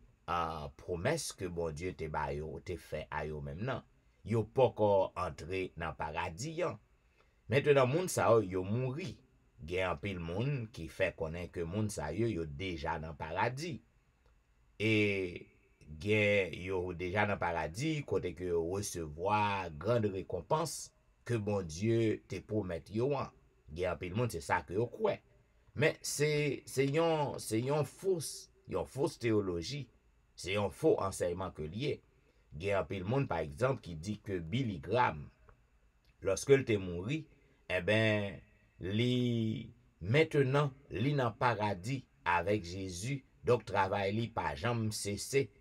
promesse que bon Dieu te ba yo, te fait à yo même non. Yo pas encore entrer dans paradis. Maintenant, moun sa yo mouri. Gen pile moun qui fait connaître que moun sa yo déjà dans paradis. Et gen yo déjà dans paradis côté que recevoir grande récompense que bon Dieu te promet yo. Gen pile moun c'est ça que yo croit. Mais c'est une fausse théologie, c'est un faux enseignement que lié. Il y a un peu de monde par exemple qui dit que Billy Graham, lorsque il est mort, eh ben maintenant li dans paradis avec Jésus, donc travail li pas jamais cessé.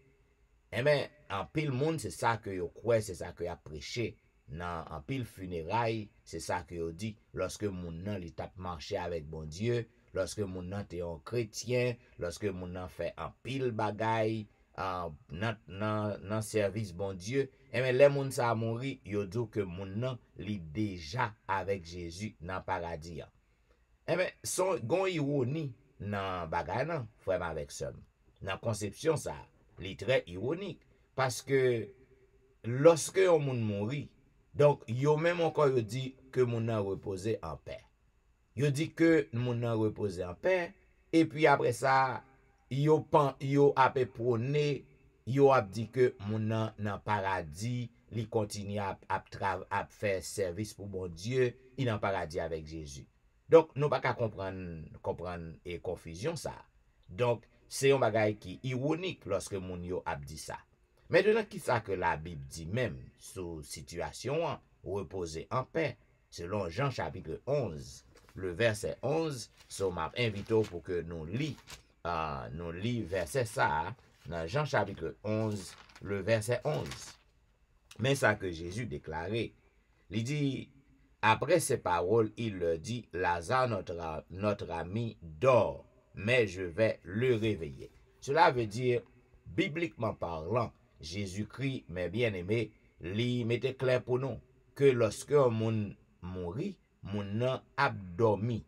Eh ben en pile monde c'est ça que yo croit, c'est ça que a prêché. Dans en pile funérailles, c'est ça que yo dit lorsque moun nan li tap marché avec bon Dieu. Lorsque moun nan te un chrétien, lorsque moun nan fait un pile bagay nan service bon Dieu, et mais les moun sa mouri, yo dit que moun nan li déjà avec Jésus dans paradis. Et mais son gon ironie nan bagay nan, frère avec soeur. Dans conception ça, li très ironique parce que lorsque on moun mouri, donc yo même encore yo dit que moun nan reposer en paix. Yo dit que moun nan reposer en paix et puis après ça yo ap prôné, yo ap dit que moun nan paradis li continue à faire service pour bon Dieu, il en paradis avec Jésus. Donc nous pas qu'à comprendre et confusion ça. Donc c'est un bagay qui ironique lorsque moun yo ap dit ça. Maintenant qui ça que la Bible dit même sur situation reposer en paix selon Jean chapitre 11 le verset 11, so m'a invité pour que nous lit verset ça dans Jean chapitre 11, le verset 11. Mais ça que Jésus déclarait, il dit, après ces paroles, il leur dit, Lazare, notre ami, dort, mais je vais le réveiller. Cela veut dire, bibliquement parlant, Jésus-Christ, mes bien-aimés, li mettait clair pour nous, que lorsque un monde mourit, moun nan abdomi.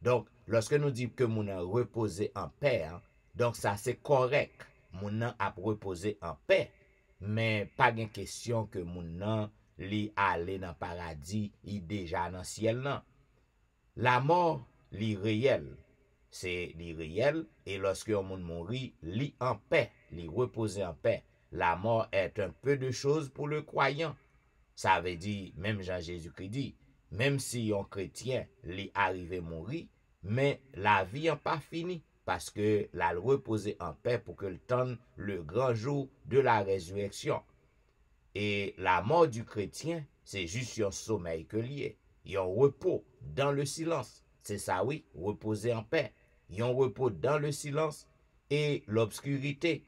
Donc, lorsque nous disons que moun nan reposer en paix, donc ça c'est correct. Moun nan a reposer en paix, mais pas de question que moun nan li aller dans paradis, il déjà dans ciel nan. La mort li réel, c'est li réel et lorsque on moun mourit, li en paix, li reposer en paix. La mort est un peu de choses pour le croyant. Ça veut dire, même Jean-Jésus-Christ dit, même si un chrétien li arrivé mourir, mais la vie n'est pas finie, parce que la reposer en paix pour que le temps le grand jour de la résurrection. Et la mort du chrétien, c'est juste un sommeil que lié. Il y a un repos dans le silence. C'est ça, oui, reposer en paix. Il y a un repos dans le silence et l'obscurité.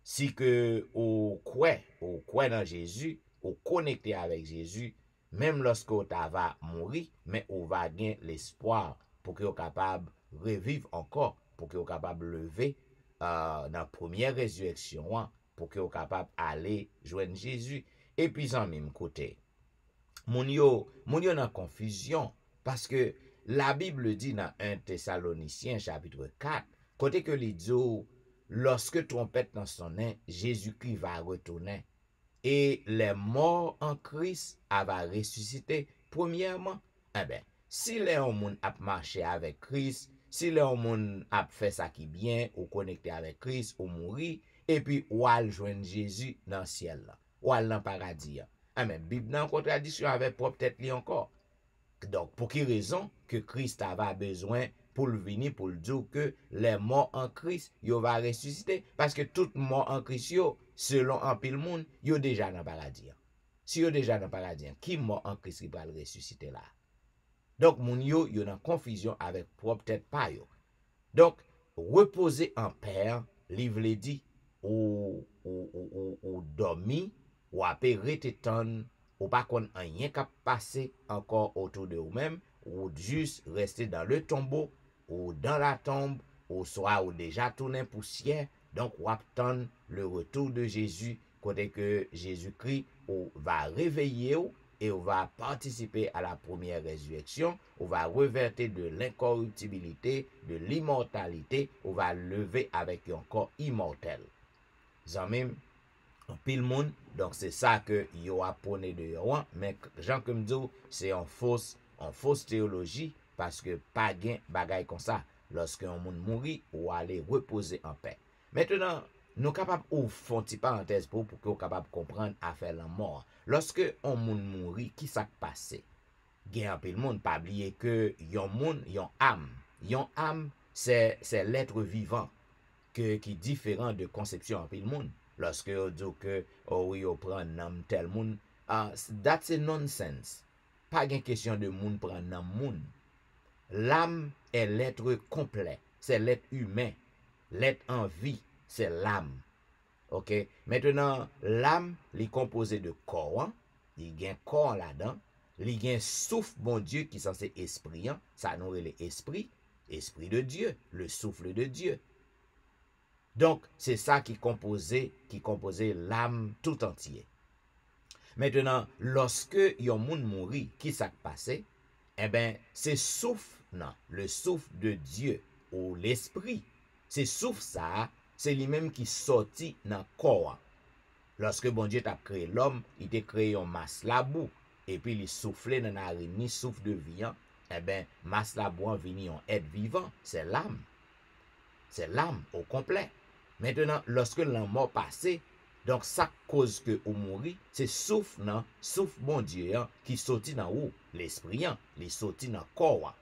Si que au croit dans Jésus, au connecté avec Jésus, même lorsque tu va mourir, mais on va gagner l'espoir pour que vous capable de revivre encore, pour que vous capable de lever dans la première résurrection, pour que vous capable d'aller joindre Jésus. Et puis en même côté, moun yo dans confusion, parce que la Bible dit dans 1 Thessaloniciens chapitre 4, côté que les dit, lorsque trompette dans son nom, Jésus-Christ va retourner. Et les morts en Christ va ressusciter. Premièrement, si les gens a marché avec Christ, si les gens a fait ça qui bien, ou connecté avec Christ, ou mourir, et puis ou al joindre Jésus dans le ciel, ou al dans le paradis. Bible dans contradiction avec propre tête li encore. Donc, pour quelle raison que Christ avait besoin pour le venir, pour le dire que les morts en Christ, yo va ressusciter. Parce que tout mort en Christ, yo, selon un pile monde, yo déjà dans le paradis. Si yo déjà dans le paradis, qui mort en Christ qui va le ressusciter là? Donc, moun yo dans confusion avec propre tête pas yo. Donc, reposer en paix, livre le dit, ou dormi, ou apé rete ton, ou pas qu'on rien qu'à passer encore autour de vous-même, ou juste rester dans le tombeau, ou dans la tombe, ou soit ou déjà tourné poussière, donc ou attendre le retour de Jésus, côté que Jésus-Christ va réveiller ou, et on va participer à la première résurrection, on va revertir de l'incorruptibilité, de l'immortalité, on va lever avec un corps immortel. Zamim, en pile monde, donc c'est ça que yo apprenez de yo, mais Jean comme dit, c'est en fausse théologie, parce que pas gain bagay comme ça, lorsque un monde mourit, ou aller reposer en paix. Maintenant, nous capables ou font une parenthèse pour que vous capable comprendre affaire la mort. Lorsque un monde mourit, qui s'est passé? Gen un pile monde pas oublier que yon monde, yon âme, c'est l'être vivant qui est différent de conception en pile monde. Lorsque on dit que oui, on prend nom tel monde, that's a nonsense. Pas de question de monde prend nom monde. L'âme est l'être complet, c'est l'être humain, l'être en vie, c'est l'âme. OK? Maintenant, l'âme est composée de corps, il y a un corps là-dedans, il y a un souffle, bon Dieu, qui est censé esprit, ça nous est l'esprit de Dieu, le souffle de Dieu. Donc, c'est ça qui composait l'âme tout entier. Maintenant, lorsque yon moun mouri, qui s'est passé? Eh bien, c'est souffle, non, le souffle de Dieu, ou l'esprit. C'est souffle ça, c'est lui-même qui sortit dans le corps. Lorsque bon Dieu t'a créé l'homme, il t'a créé en masse la boue, et puis il soufflait dans la narine, souffle de vie, eh bien, masse la boue vini en être vivant, c'est l'âme. C'est l'âme au complet. Maintenant, lorsque l'âme mort passé, donc ça cause que au mourir, c'est souffle bon Dieu qui sortit dans où l'esprit, il sortit dans le corps.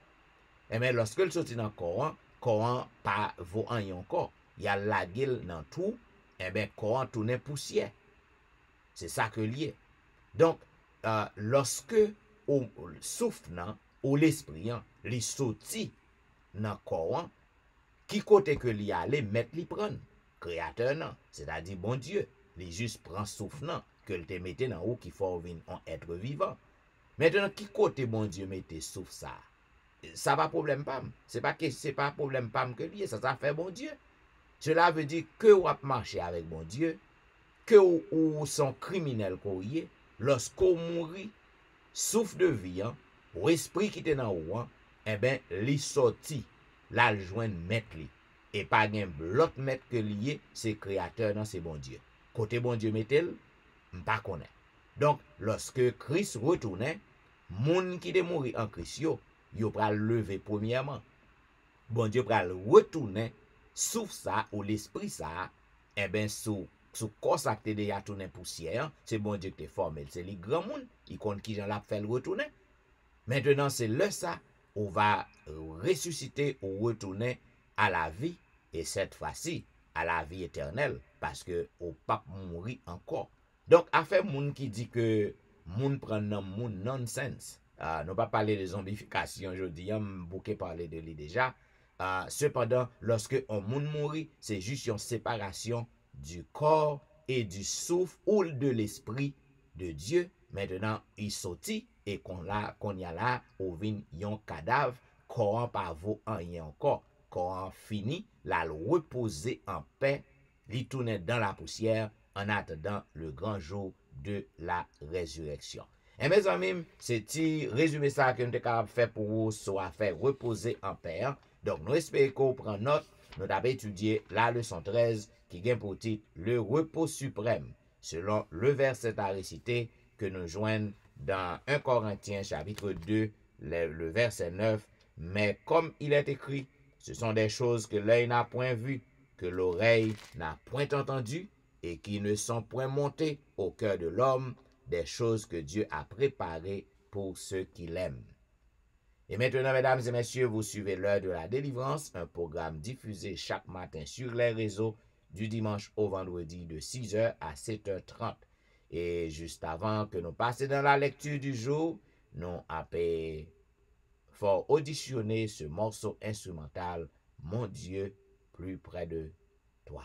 Et bien, lorsque il sortit dans le corps pas vaut rien encore. Il y a la gueule dans tout, et bien, corps tourne poussière. C'est ça que lié. Donc, lorsque au souffle ou l'esprit, il sortit dans le corps, qui côté que l'y allait mettre l'y prendre? Créateur non, c'est-à-dire bon Dieu, il juste prend souffle que le te mette dans où qui faut venir en être vivant. Maintenant qui côté bon Dieu mette souffle ça pas problème pas, c'est pas problème pas que lié, ça fait bon Dieu. Cela veut dire que ou a marché avec bon Dieu, que ou sont criminels courrier, lorsqu'on mourit, souffle de vie, ou esprit qui était dans ou, eh ben li sorti, là le joindre mettre li. Et pas gen l'autre maître que lié, c'est créateur dans c'est bon Dieu. Côté bon Dieu metel, m'pas connaît. Donc, lorsque Christ retournait, moun qui est mort en Christ yo pral lever premièrement. Bon Dieu pral retourner souffle ça ou l'esprit ça, et ben sous corps ça que déjà tourner poussière, c'est bon Dieu qui te formé, c'est les grands moun, il compte qui j'en l'a fait le retourner. Maintenant c'est le ça on va ressusciter ou retourner à la vie, et cette fois-ci, à la vie éternelle, parce que au pape mourir encore. Donc, affaire moun qui dit que moun prend nan moun nonsense. Nous pas parler de zombification aujourd'hui, bouquet parler de lui déjà. Cependant, lorsque un moun mourit, c'est juste une séparation du corps et du souffle ou de l'esprit de Dieu. Maintenant, il sortit et qu'on y a là, au vin yon cadavre, corps pas vaut rien encore. Corps fini, la reposer en paix, il tourne dans la poussière en attendant le grand jour de la résurrection. Et mes amis, c'est résumé ça que nous sommes capables de faire pour vous, soit faire reposer en paix. Donc, nous espérons que vous prenez note. Nous avons étudié la leçon 13 qui vient pour titre le repos suprême, selon le verset à réciter que nous joignons dans 1 Corinthiens chapitre 2, le verset 9. Mais comme il est écrit, ce sont des choses que l'œil n'a point vues, que l'oreille n'a point entendues, et qui ne sont point montées au cœur de l'homme, des choses que Dieu a préparées pour ceux qui l'aiment. Et maintenant, mesdames et messieurs, vous suivez l'heure de la délivrance, un programme diffusé chaque matin sur les réseaux du dimanche au vendredi de 6h à 7h30. Et juste avant que nous passions dans la lecture du jour, nous avons fort auditionner ce morceau instrumental, Mon Dieu, plus près de toi.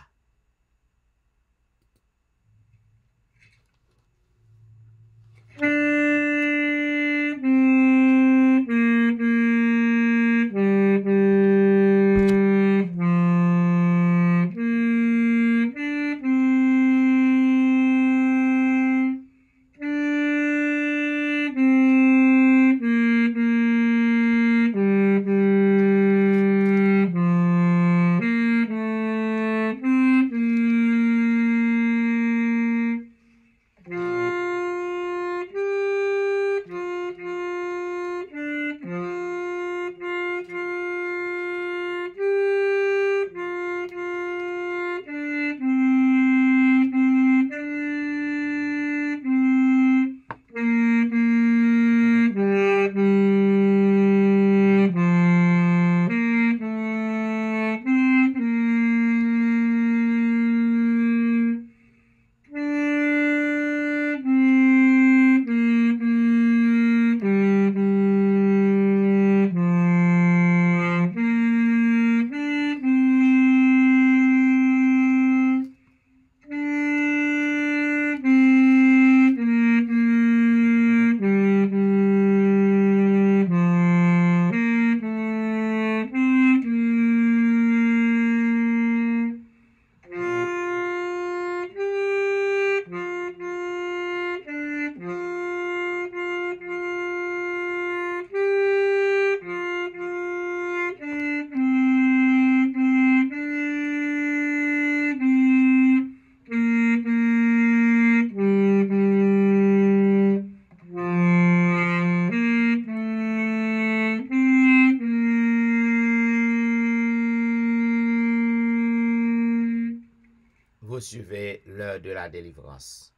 Vous suivez l'heure de la délivrance.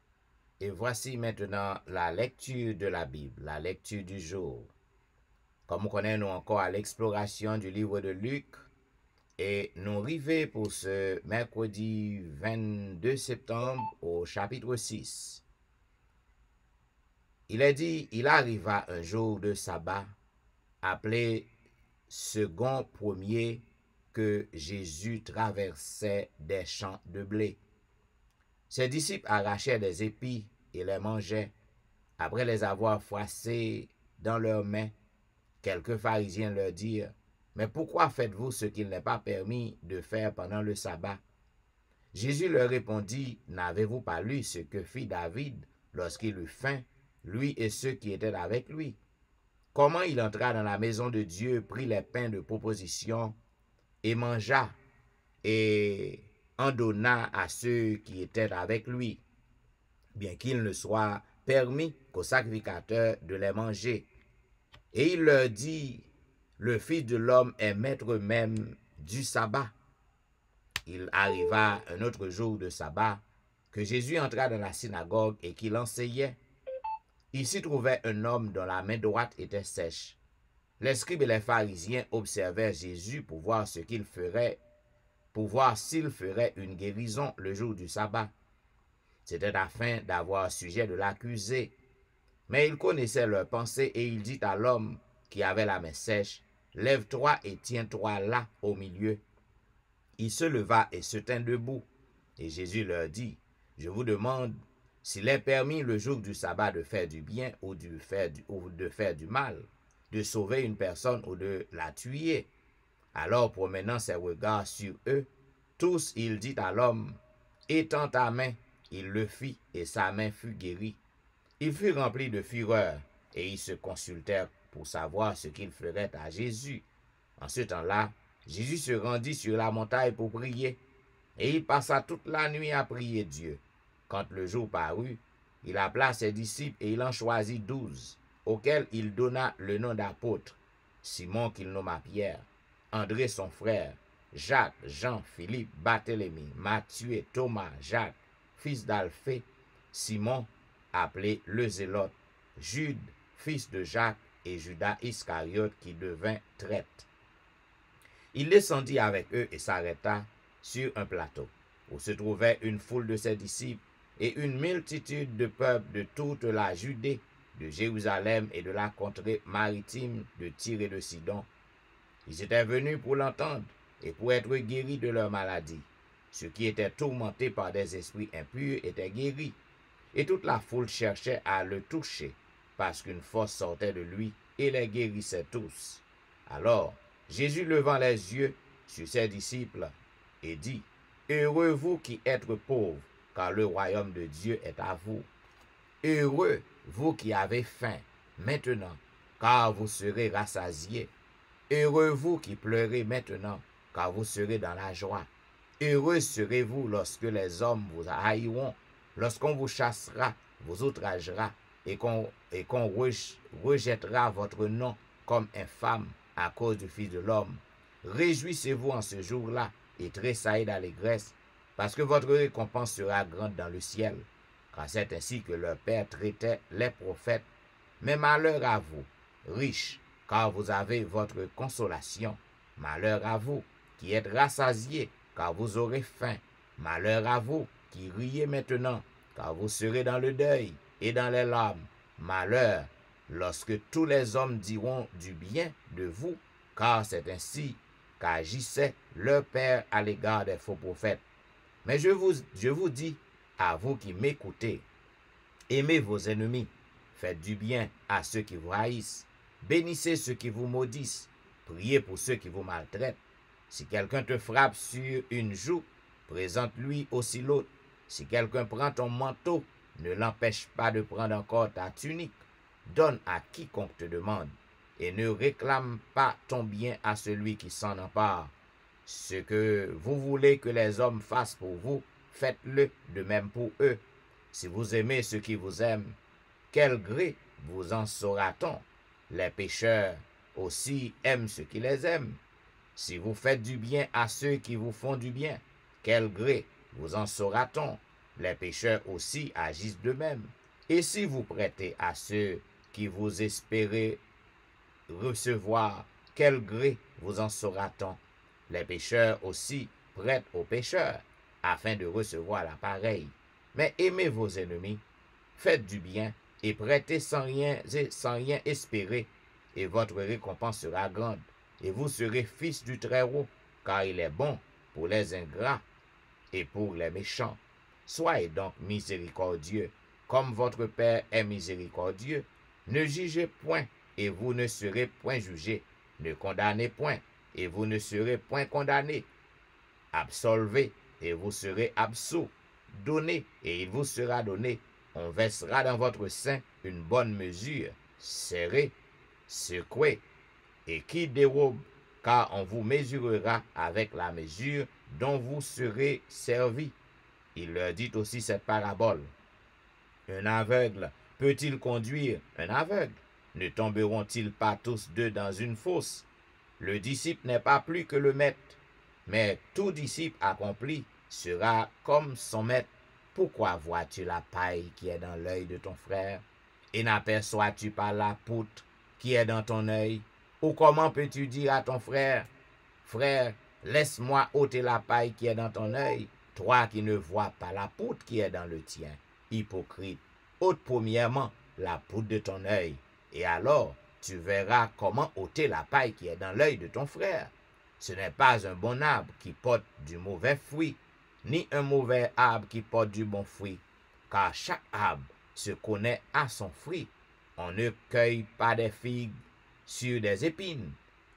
Et voici maintenant la lecture de la Bible, la lecture du jour. Comme on connaît, nous encore à l'exploration du livre de Luc, et nous arrivons pour ce mercredi 22 septembre au chapitre 6. Il est dit, il arriva un jour de sabbat, appelé second premier, que Jésus traversait des champs de blé. Ses disciples arrachaient des épis et les mangeaient. Après les avoir froissés dans leurs mains, quelques pharisiens leur dirent, « Mais pourquoi faites-vous ce qu'il n'est pas permis de faire pendant le sabbat ?» Jésus leur répondit, « N'avez-vous pas lu ce que fit David lorsqu'il eut faim, lui et ceux qui étaient avec lui? Comment il entra dans la maison de Dieu, prit les pains de proposition et mangea, et en donna à ceux qui étaient avec lui, bien qu'il ne soit permis qu'aux sacrificateurs de les manger. Et il leur dit, le Fils de l'homme est maître même du sabbat. » Il arriva un autre jour de sabbat, que Jésus entra dans la synagogue et qu'il enseignait. Il s'y trouvait un homme dont la main droite était sèche. Les scribes et les pharisiens observaient Jésus pour voir ce qu'il ferait, pour voir s'il ferait une guérison le jour du sabbat. C'était afin d'avoir sujet de l'accuser. Mais il connaissait leurs pensées et il dit à l'homme qui avait la main sèche, « Lève-toi et tiens-toi là au milieu. » Il se leva et se tint debout. Et Jésus leur dit, « Je vous demande s'il est permis le jour du sabbat de faire du bien ou de faire du mal, de sauver une personne ou de la tuer. » Alors, promenant ses regards sur eux, tous, il dit à l'homme, « Étends ta main. » Il le fit, et sa main fut guérie. Il fut rempli de fureur, et ils se consultèrent pour savoir ce qu'ils feraient à Jésus. En ce temps-là, Jésus se rendit sur la montagne pour prier, et il passa toute la nuit à prier Dieu. Quand le jour parut, il appela ses disciples et il en choisit 12, auxquels il donna le nom d'apôtres, Simon qu'il nomma Pierre, André son frère, Jacques, Jean, Philippe, Barthélemy, Matthieu et Thomas, Jacques, fils d'Alphée, Simon, appelé le Zélote, Jude, fils de Jacques, et Judas Iscariote qui devint traître. Il descendit avec eux et s'arrêta sur un plateau, où se trouvait une foule de ses disciples et une multitude de peuple de toute la Judée, de Jérusalem et de la contrée maritime de Tyr et de Sidon. Ils étaient venus pour l'entendre et pour être guéris de leur maladie. Ceux qui étaient tourmentés par des esprits impurs étaient guéris, et toute la foule cherchait à le toucher, parce qu'une force sortait de lui et les guérissait tous. Alors, Jésus levant les yeux sur ses disciples et dit, « Heureux vous qui êtes pauvres, car le royaume de Dieu est à vous. Heureux vous qui avez faim, maintenant, car vous serez rassasiés. Heureux vous qui pleurez maintenant, car vous serez dans la joie. Heureux serez-vous lorsque les hommes vous haïront, lorsqu'on vous chassera, vous outragera, et qu'on rejettera votre nom comme infâme à cause du Fils de l'homme. Réjouissez-vous en ce jour-là et tressaillez d'allégresse, parce que votre récompense sera grande dans le ciel, car c'est ainsi que leur Père traitait les prophètes. Mais malheur à vous, riches, car vous avez votre consolation. Malheur à vous, qui êtes rassasiés, car vous aurez faim. Malheur à vous, qui riez maintenant, car vous serez dans le deuil et dans les larmes. Malheur, lorsque tous les hommes diront du bien de vous, car c'est ainsi qu'agissait leur Père à l'égard des faux prophètes. Mais je vous dis, à vous qui m'écoutez, aimez vos ennemis, faites du bien à ceux qui vous haïssent, bénissez ceux qui vous maudissent, priez pour ceux qui vous maltraitent. Si quelqu'un te frappe sur une joue, présente-lui aussi l'autre. Si quelqu'un prend ton manteau, ne l'empêche pas de prendre encore ta tunique. Donne à quiconque te demande, et ne réclame pas ton bien à celui qui s'en empare. Ce que vous voulez que les hommes fassent pour vous, faites-le de même pour eux. Si vous aimez ceux qui vous aiment, quel gré vous en saura-t-on? Les pécheurs aussi aiment ceux qui les aiment. Si vous faites du bien à ceux qui vous font du bien, quel gré vous en saura-t-on? Les pécheurs aussi agissent de même. Et si vous prêtez à ceux qui vous espérez recevoir, quel gré vous en saura-t-on? Les pécheurs aussi prêtent aux pécheurs, afin de recevoir la pareille. Mais aimez vos ennemis, faites du bien, et prêtez sans rien espérer, et votre récompense sera grande, et vous serez fils du Très-Haut, car il est bon pour les ingrats et pour les méchants. Soyez donc miséricordieux, comme votre Père est miséricordieux. Ne jugez point, et vous ne serez point jugés. Ne condamnez point, et vous ne serez point condamnés. Absolvez, et vous serez absous. Donnez, et il vous sera donné. On versera dans votre sein une bonne mesure, serrée, secouée, et qui dérobe, car on vous mesurera avec la mesure dont vous serez servis. Il leur dit aussi cette parabole. Un aveugle peut-il conduire un aveugle? Ne tomberont-ils pas tous deux dans une fosse? Le disciple n'est pas plus que le maître, mais tout disciple accompli sera comme son maître. Pourquoi vois-tu la paille qui est dans l'œil de ton frère, et n'aperçois-tu pas la poutre qui est dans ton œil? Ou comment peux-tu dire à ton frère, frère, laisse-moi ôter la paille qui est dans ton œil, toi qui ne vois pas la poutre qui est dans le tien. Hypocrite, ôte premièrement la poutre de ton œil, et alors tu verras comment ôter la paille qui est dans l'œil de ton frère. Ce n'est pas un bon arbre qui porte du mauvais fruit, ni un mauvais arbre qui porte du bon fruit, car chaque arbre se connaît à son fruit. On ne cueille pas des figues sur des épines,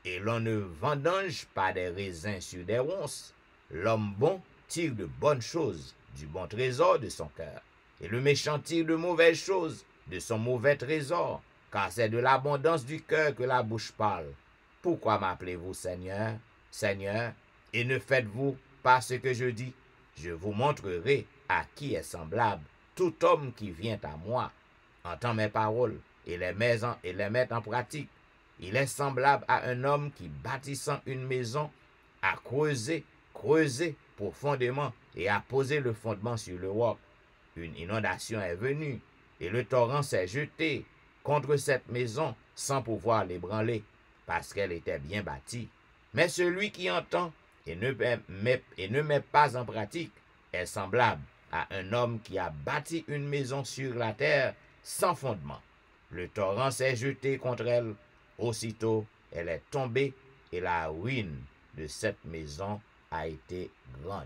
et l'on ne vendange pas des raisins sur des ronces. L'homme bon tire de bonnes choses du bon trésor de son cœur, et le méchant tire de mauvaises choses de son mauvais trésor, car c'est de l'abondance du cœur que la bouche parle. Pourquoi m'appelez-vous Seigneur, Seigneur, et ne faites-vous pas ce que je dis? Je vous montrerai à qui est semblable tout homme qui vient à moi, entend mes paroles et les met en pratique. Il est semblable à un homme qui, bâtissant une maison, a creusé profondément et a posé le fondement sur le roc. Une inondation est venue et le torrent s'est jeté contre cette maison sans pouvoir l'ébranler, parce qu'elle était bien bâtie. Mais celui qui entend et ne met pas en pratique est semblable à un homme qui a bâti une maison sur la terre sans fondement. Le torrent s'est jeté contre elle. Aussitôt, elle est tombée et la ruine de cette maison a été grande.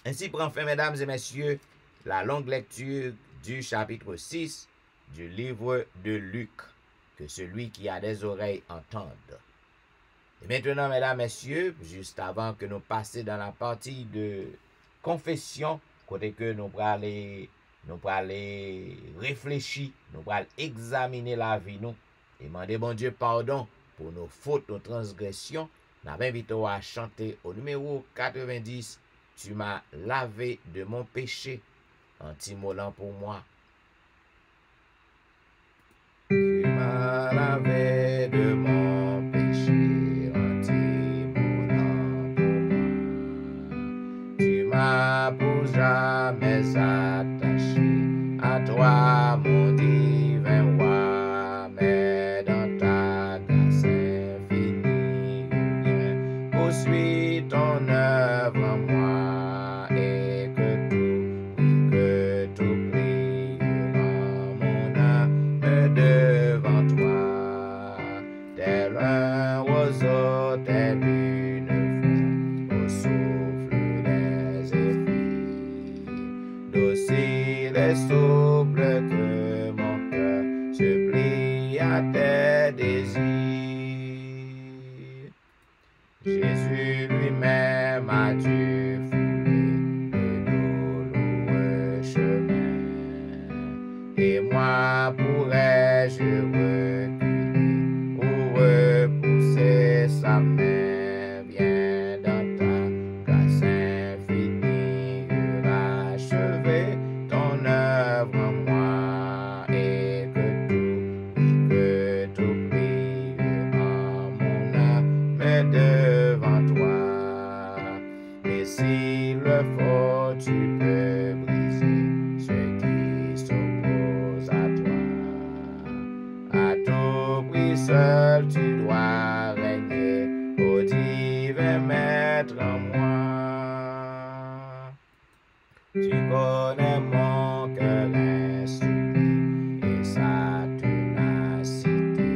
Ainsi prend fin, mesdames et messieurs, la longue lecture du chapitre 6 du livre de Luc. Que celui qui a des oreilles entende. Et maintenant, mesdames, messieurs, juste avant que nous passions dans la partie de confession, côté que nous allons réfléchir, nous allons examiner la vie, nous, et demander bon Dieu pardon pour nos fautes, nos transgressions. Nous invitons à chanter au numéro 90, tu m'as lavé de mon péché, en t'immolant pour moi. Tu m'as lavé de mon péché, en t'immolant pour moi. Tu m'as pour jamais attaché à toi, mon divin roi, mais dans ta grâce infinie, viens poursuis ton œuvre en moi, et que tout pliera mon âme devant toi, tel un roseau, tel une fleur au souffle des zéphyrs, docile et souple que mon cœur se plie à tes désirs. Jésus lui-même a dû fouler le douloureux chemin, et moi pourrais-je reculer ou repousser sa main? Viens dans ta grâce infinie, rachever ton œuvre en moi, et que tout prie en mon âme devant toi. Et s'il le faut, tu peux briser ceux qui s'opposent à toi. À tout prix seul tu dois régner, ô divin maître en moi. Tu connais mon cœur insoumis et sa ténacité.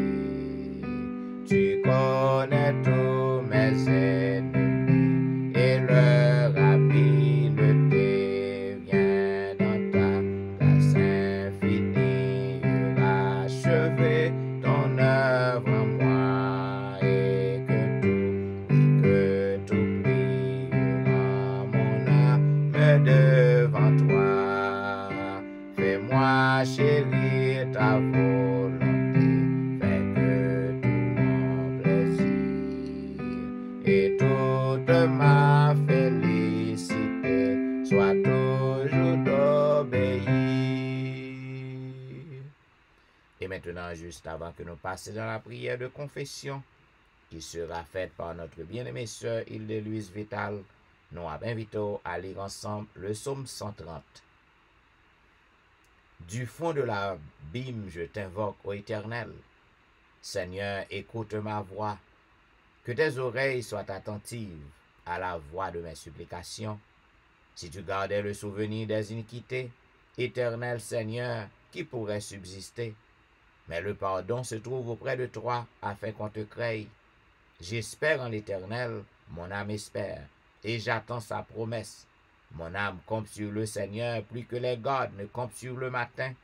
Tu connais tous mes ennemis et leur habileté. Viens dans ta grâce infinie, rachever ton œuvre en moi, et que tout pliera mon âme devant toi. Fais-moi chérir ta volonté, fais que tout mon plaisir et toute ma félicité soit toujours d'obéir. Et maintenant, juste avant que nous passions dans la prière de confession, qui sera faite par notre bien-aimée sœur Hilde-Louise Vital, nous invitons à lire ensemble le psaume 130. Du fond de l'abîme, je t'invoque, ô Éternel. Seigneur, écoute ma voix. Que tes oreilles soient attentives à la voix de mes supplications. Si tu gardais le souvenir des iniquités, Éternel Seigneur, qui pourrait subsister? Mais le pardon se trouve auprès de toi, afin qu'on te crée. J'espère en l'Éternel, mon âme espère, et j'attends sa promesse. Mon âme compte sur le Seigneur plus que les gardes ne comptent sur le matin,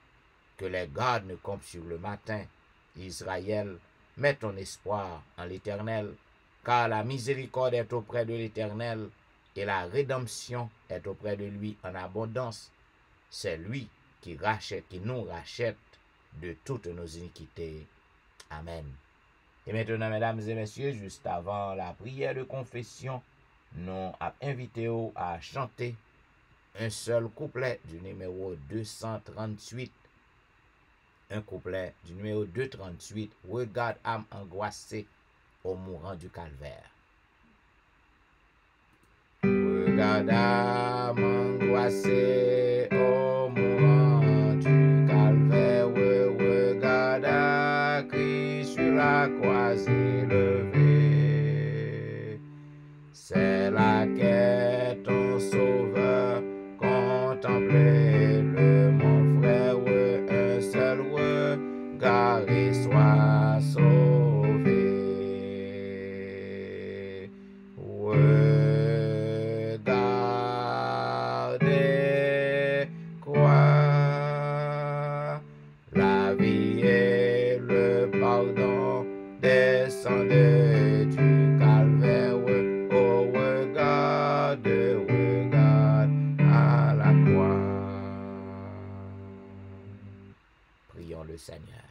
que les gardes ne comptent sur le matin. Israël, mets ton espoir en l'Éternel, car la miséricorde est auprès de l'Éternel, et la rédemption est auprès de lui en abondance. C'est lui qui nous rachète de toutes nos iniquités. Amen. Et maintenant, mesdames et messieurs, juste avant la prière de confession, nous avons invité à chanter un seul couplet du numéro 238. Un couplet du numéro 238. Regarde âme angoissée au mourant du calvaire. Regarde âme angoissée au mourant du calvaire. Regarde à Christ sur la croix élevée. C'est là qu'est ton sauveur. Contemplez-le, mon frère, un seul regard et sois sauvé. Regardez quoi, la vie et le pardon descendent du calvaire. Oh, regarde à la croix. Prions le Seigneur.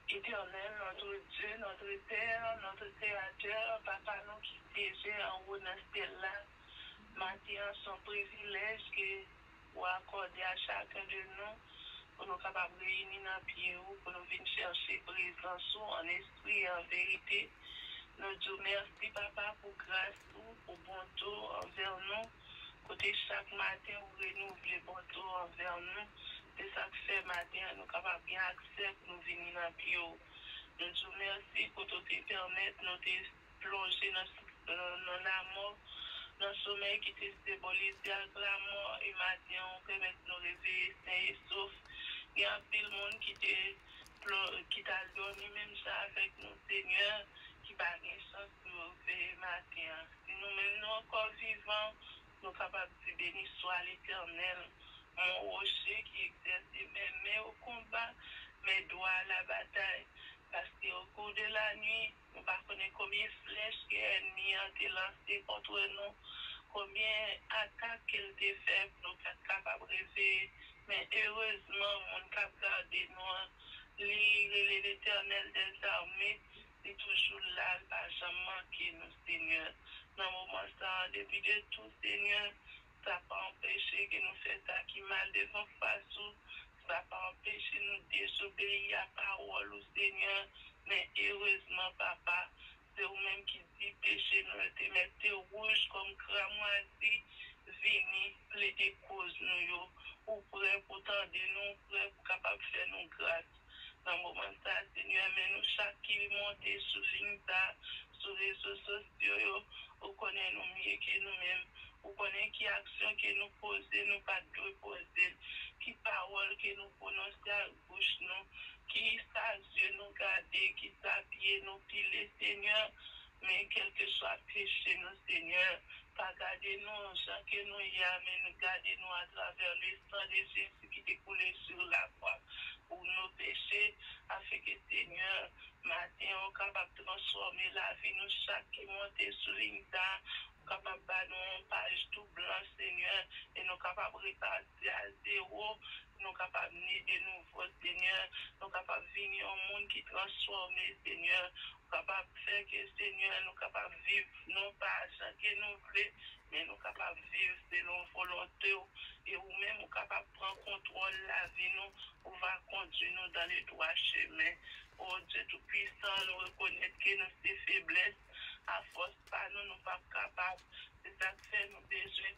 Éternel, notre Dieu, notre Père, notre Créateur, Papa, nous qui siégeons en haut dans ce là, maintenant, son privilège que vous accordez à chacun de nous, pour nous capables de réunir dans le pied, pour nous venir chercher présence en esprit et en vérité. Nous disons merci, Papa, pour grâce, pour bonté envers nous. Côté chaque matin, vous renouvelez bonté envers nous. C'est ça que fait matin, nous sommes capables bien accès pour nous venir dans le pied. Nous disons merci pour te permettre de nous plonger dans la mort, dans le sommeil qui te symbolise avec la mort. Et matin, on permet de nous réveiller sains et saufs. Il y a un pile monde qui t'a dormi même ça avec nous, Seigneur, qui n'a pas de chance de nous réveiller matin. Si nous-mêmes nous encore vivants, nous sommes capables de bénir soit l'Éternel, mon rocher qui exerce mes mains au combat, mes doigts à la bataille. Parce qu'au cours de la nuit, nous ne connaissons pas combien de flèches que l'ennemi a lancées contre nous, combien d'attaques qu'il a fait pour nous être capables de rêver. Mais heureusement, mon cap garder nous, l'Éternel des armées, c'est toujours là, il n'a jamais manqué nous, Seigneur. Dans le moment ça, depuis de tout, Seigneur, ça n'a pas empêché que nous fassions ça qui mal devant face. Ça n'a pas empêché nous de désobéir à la parole au Seigneur. Mais heureusement, Papa, c'est vous-même qui dit péché, nous te mettez rouge comme cramoisi, venez plaider cause nous, ou prêt pour tendre nous, prêt pour capable de faire nous grâce. Dans le moment ça, Seigneur, mais nous chaque qui monte sur ligne sur les réseaux sociaux, vous connaissez nous mieux que nous-mêmes. Vous connaissez qui action que nous posons, nous pas de poser, qui parole que nous prononçons à bouche nous, qui yeux nous garder, qui s'habille nous piler, Seigneur. Mais quel que soit péché, nous, Seigneur, pas garder nous, gens que nous y a, mais nous garder nous à travers le sang de Jésus qui découle sur la croix pour nos péchés, afin que, Seigneur, matin, on est capable de transformer la vie, nous, chaque qui monte sur l'inta, capable de nous page tout blanc, Seigneur, et nous capables de repartir à zéro, nous capables de venir de nouveau, Seigneur, nous capables de venir au monde qui transforme, Seigneur, nous capables de faire que, Seigneur, nous capables de vivre, non pas à que nous voulons, mais nous capables de vivre selon volonté, et nous-mêmes, nous capables de prendre contrôle de la vie, nous, on va conduire nous dans les droits chemins. Oh Dieu Tout-Puissant, nous reconnaître que nous sommes faiblesses. À force, pas nous, nous pas capables. C'est ça que fait nous besoin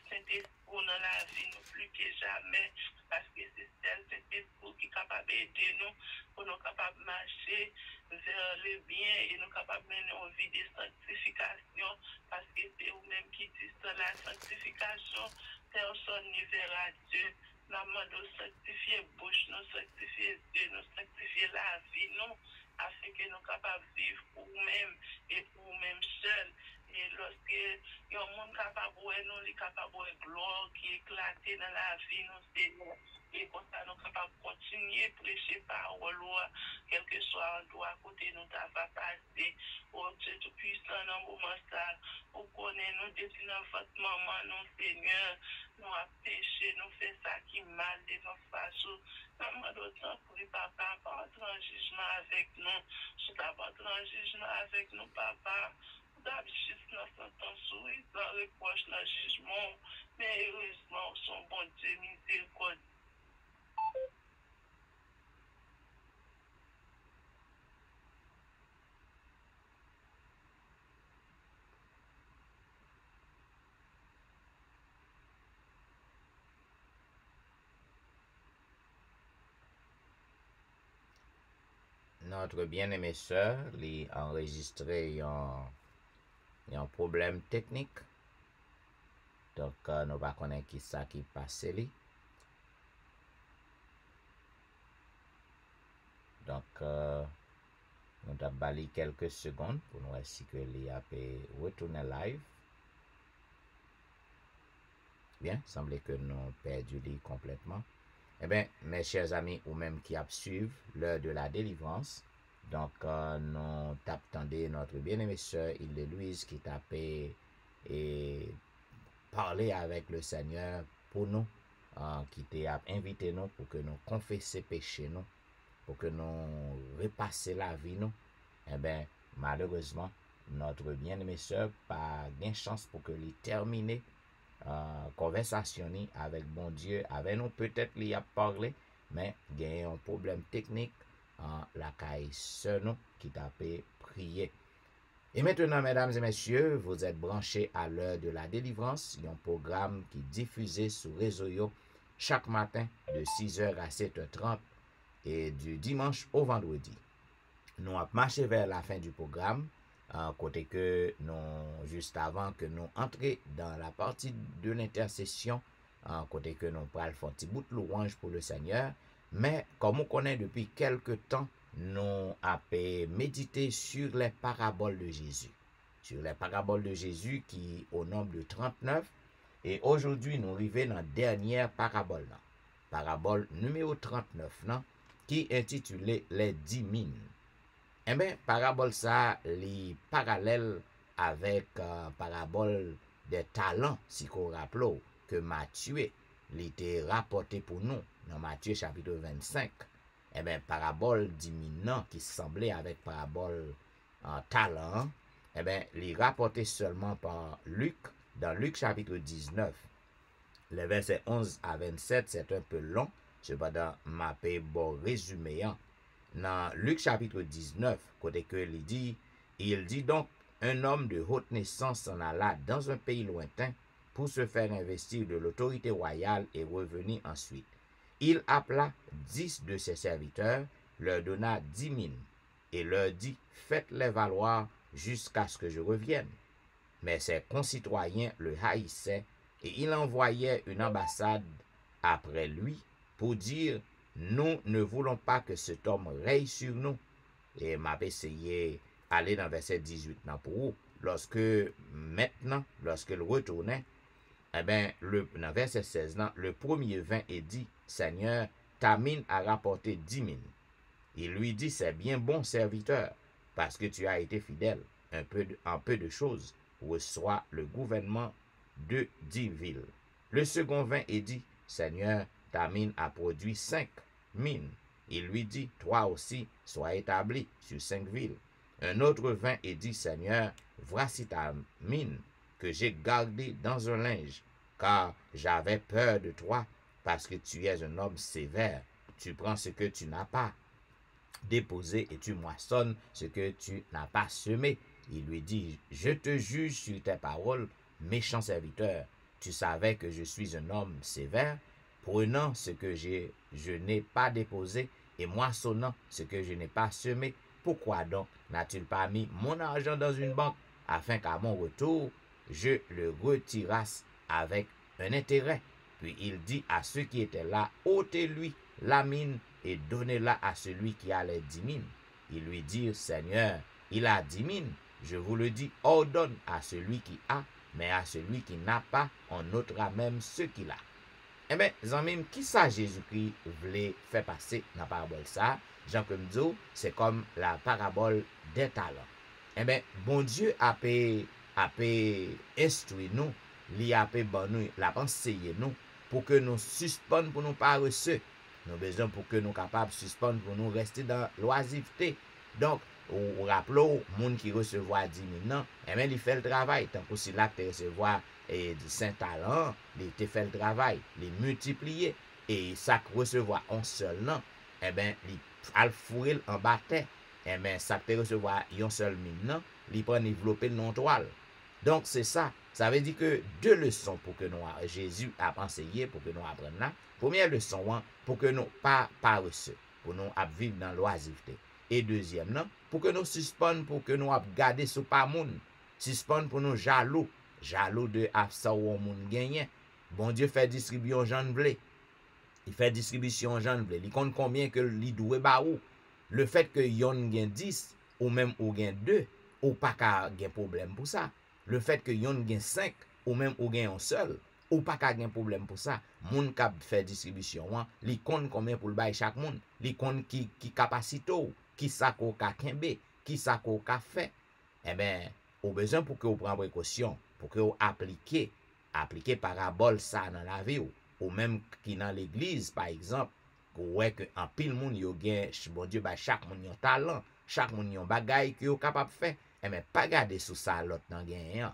Saint-Esprit dans la vie nous plus que jamais, parce que c'est celle Saint-Esprit qui est capable d'aider nous pour nous capables de marcher vers le bien et nous capables de mener une vie de sanctification, parce que c'est vous-même qui dites dans la sanctification, personne n'y verra Dieu. Nous demandons sanctifier bouche, nous sanctifier Dieu, nous sanctifier la vie, nous, afin que nous soyons capables de vivre pour nous-mêmes et pour nous-mêmes seuls. Et lorsque il y a un monde capable de nous, il est capable de gloire qui éclate dans la vie, nous, Seigneur. Et comme ça, nous sommes capables de continuer à prêcher parole, quel que soit l'endroit à côté nous va passer. Oh Dieu Tout-Puissant, dans le moment ça, vous connaissez nous depuis notre maman, nous, Seigneur, nous avons péché, nous faisons ça qui est mal devant face. Nous demandons tant pour papa, pas entrer en jugement avec nous. Je t'ai pas entrer en jugement avec nous, papa. D'habitude, nous sentons sourire, sans reproche, dans le jugement, mais heureusement, son bon Dieu miséricorde. Notre bien-aimée sœur, lui enregistré un problème technique. Donc, nous va connaître qui ça qui passe li. Donc, nous avons bali quelques secondes pour nous ainsi que les a retourner live. Bien, semble que nous avons perdu lui complètement. Eh bien, mes chers amis, ou même qui suivent l'heure de la délivrance, donc nous attendons notre bien-aimée sœur Île-de-Louise qui tapait et parler avec le Seigneur pour nous, qui t'a invité nous pour que nous confessions péchés nous, pour que nous repassions la vie nous. Eh bien, malheureusement, notre bien-aimée sœur pas gain chance pour que les terminer conversation avec bon Dieu, avec nous peut-être il a parlé, mais il y a un problème technique la caille sœur nous qui t'a prier. Et maintenant, mesdames et messieurs, vous êtes branchés à l'heure de la délivrance, un programme qui est diffusé sur réseau chaque matin de 6h à 7h30 et du dimanche au vendredi. Nous avons marché vers la fin du programme, côté que nous, juste avant que nous entrions dans la partie de l'intercession, côté que nous prenons un petit bout de louange pour le Seigneur, mais comme on connaît depuis quelque temps, nous avons médité sur les paraboles de Jésus. Sur les paraboles de Jésus qui au nombre de 39, et aujourd'hui nous arrivons dans la dernière parabole, parabole numéro 39, qui est intitulée les 10 mines. Eh bien, parabole ça, les parallèles avec parabole des talents, si qu'on rappelle que Matthieu était rapporté pour nous dans Matthieu chapitre 25. Eh bien, parabole diminuant qui semblait avec parabole talent, eh bien, il rapporté seulement par Luc, dans Luc chapitre 19. Les versets 11 à 27, c'est un peu long, cependant, m'a fait bon résumé. Dans Luc chapitre 19, côté que il dit donc, un homme de haute naissance s'en alla dans un pays lointain pour se faire investir de l'autorité royale et revenir ensuite. Il appela 10 de ses serviteurs, leur donna 10 mines et leur dit, faites-les valoir jusqu'à ce que je revienne. Mais ses concitoyens le haïssaient et il envoyait une ambassade après lui pour dire, nous ne voulons pas que cet homme raye sur nous. Et m'a essayé d'aller dans verset 18 pour vous. Lorsque il retournait, eh bien, dans verset 16, le premier vint et dit, Seigneur, ta mine a rapporté 10 mines. Il lui dit, c'est bien bon serviteur, parce que tu as été fidèle en peu de choses, reçois le gouvernement de 10 villes. Le second vint et dit, Seigneur, ta mine a produit 5 mines. Il lui dit, toi aussi, sois établi sur 5 villes. Un autre vint et dit, Seigneur, voici ta mine que j'ai gardée dans un linge, car j'avais peur de toi, parce que tu es un homme sévère. Tu prends ce que tu n'as pas déposé et tu moissonnes ce que tu n'as pas semé. Il lui dit, je te juge sur tes paroles, méchant serviteur. Tu savais que je suis un homme sévère, prenant ce que je n'ai pas déposé et moissonnant ce que je n'ai pas semé. Pourquoi donc n'as-tu pas mis mon argent dans une banque afin qu'à mon retour, je le retirasse avec un intérêt? Puis il dit à ceux qui étaient là, ôtez-lui la mine et donnez-la à celui qui a les 10 mines. Ils lui dirent, Seigneur, il a 10 mines. Je vous le dis, ordonne à celui qui a, mais à celui qui n'a pas, on notera même ce qu'il a. Eh bien, zanmim, qui ça Jésus-Christ voulait faire passer dans la parabole ça? Jean comme dit, c'est comme la parabole des talents. Eh bien, bon Dieu a instruit nous, il a nous, l'a enseigné nous, pour que nous suspendions pour nous paresseux. Nous avons besoin pour que nous capables de suspendre pour nous rester dans l'oisiveté. Donc, ou rappelons, les gens qui recevoir 10 000, eh bien, il fait le travail. Tant que si là, tu recevoir du Saint-Talent, il te fait le travail, il multiplier. Et ça recevoir un seul nom, eh bien, il a le fourré en bataille. Eh bien, ça te recevoir un seul mine, il prend développer le non-toile. Donc, c'est ça. Ça veut dire que deux leçons pour que nous, Jésus a enseigné, pour que nous apprenions là. Première leçon, pour que nous pas paresseux, pour nous vivre dans l'oisiveté. Et deuxième, non, pour que nous suspendons, pour que nous garder sous pas moun. Suspendre pour nous jaloux de ça ou moun gagné. Bon Dieu fait distribution Jean blé. Il fait distribution Jean blé. Il compte combien que il doit ba ou. Le fait que yon gagne 10 ou même ou gagne 2, ou pas ka gagne problème pour ça. Le fait que yon gagne 5 ou même ou gagne un seul, ou pas ka gagne problème pour ça. Moun k'ap fait distribution, li compte combien pour le bail chaque moun. Li compte qui capacité, qui ça ko ka kembe, qui ça ko ka fait. Eh ben, au besoin pour que vous preniez précaution, pour que vous appliquez parabole ça dans la vie ou même qui dans l'église par exemple, ouais que en pile moun yo gen bon Dieu ba chaque moun yon talent, chaque moun yon bagay que yo capable faire. Eh ben pas garder sous ça l'autre nan gen.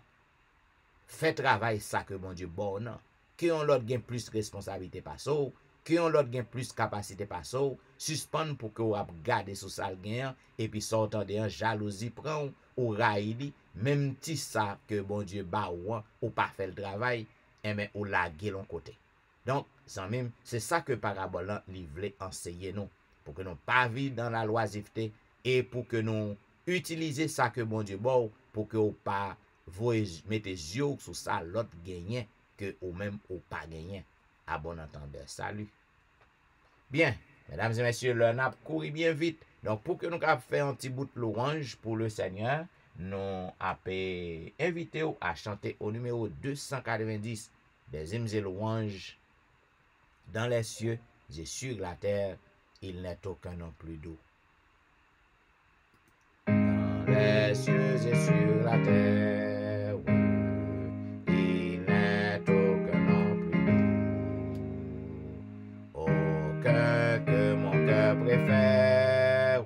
Fait travail ça que bon Dieu bon nan. Que on l'autre gen plus responsabilité pas ça, que on l'autre gen plus capacité pas ça, suspend pour que ou garder sous ça gen et puis sortant de jalousie prend ou raïli même ti ça que bon Dieu ba ou pas fait le travail, eh ben ou la l'on côté. Donc, sans même, c'est ça que parabole li voulait enseigner nous, pour que nous pas vivre dans la loisiveté et pour que nous utiliser ça que bon Dieu bon, pour que ou pas vous mettez yeux sur ça l'autre gagnant que ou même ou pas gagnant. À bon entendeur, salut. Bien, mesdames et messieurs, le n'a couru bien vite. Donc, pour que nous puissions faire un petit bout de louange pour le Seigneur, nous avons invité à chanter au numéro 290 des hymnes et louanges. Dans les cieux et sur la terre, il n'est aucun nom plus doux. Dans les cieux et sur la terre, il n'est aucun nom plus doux. Aucun que mon cœur préfère,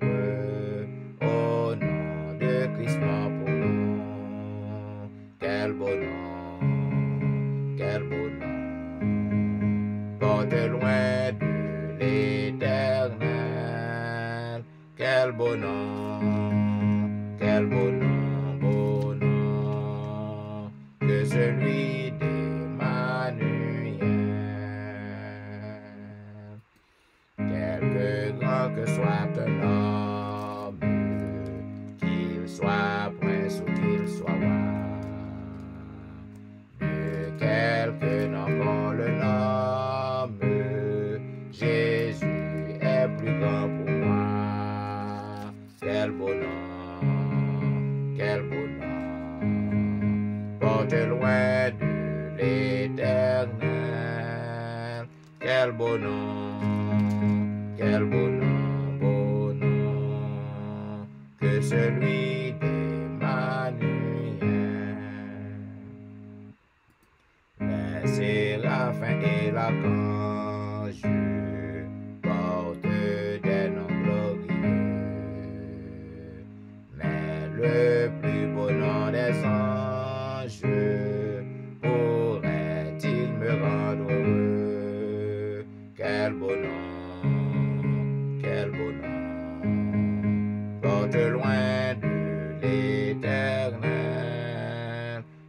au nom de Christ mort pour nous. Quel beau nom, quel beau nom. Porte loin de l'éternel. Quel beau nom, beau nom, que celui d'Emmanuel. Quelque grand que soit un homme, qu'il soit prince ou qu'il soit roi, de quelque nom qu'on le nomme, Jésus est plus grand pour moi. Quel beau nom, porte loin de l'éternel. Quel beau nom, beau nom, que celui d'Emmanuel. Les séraphins et l'archange portent des noms glorieux, mais le plus beau nom des anges pourrait-il me rendre heureux? Quel beau nom, porte loin de l'éternel.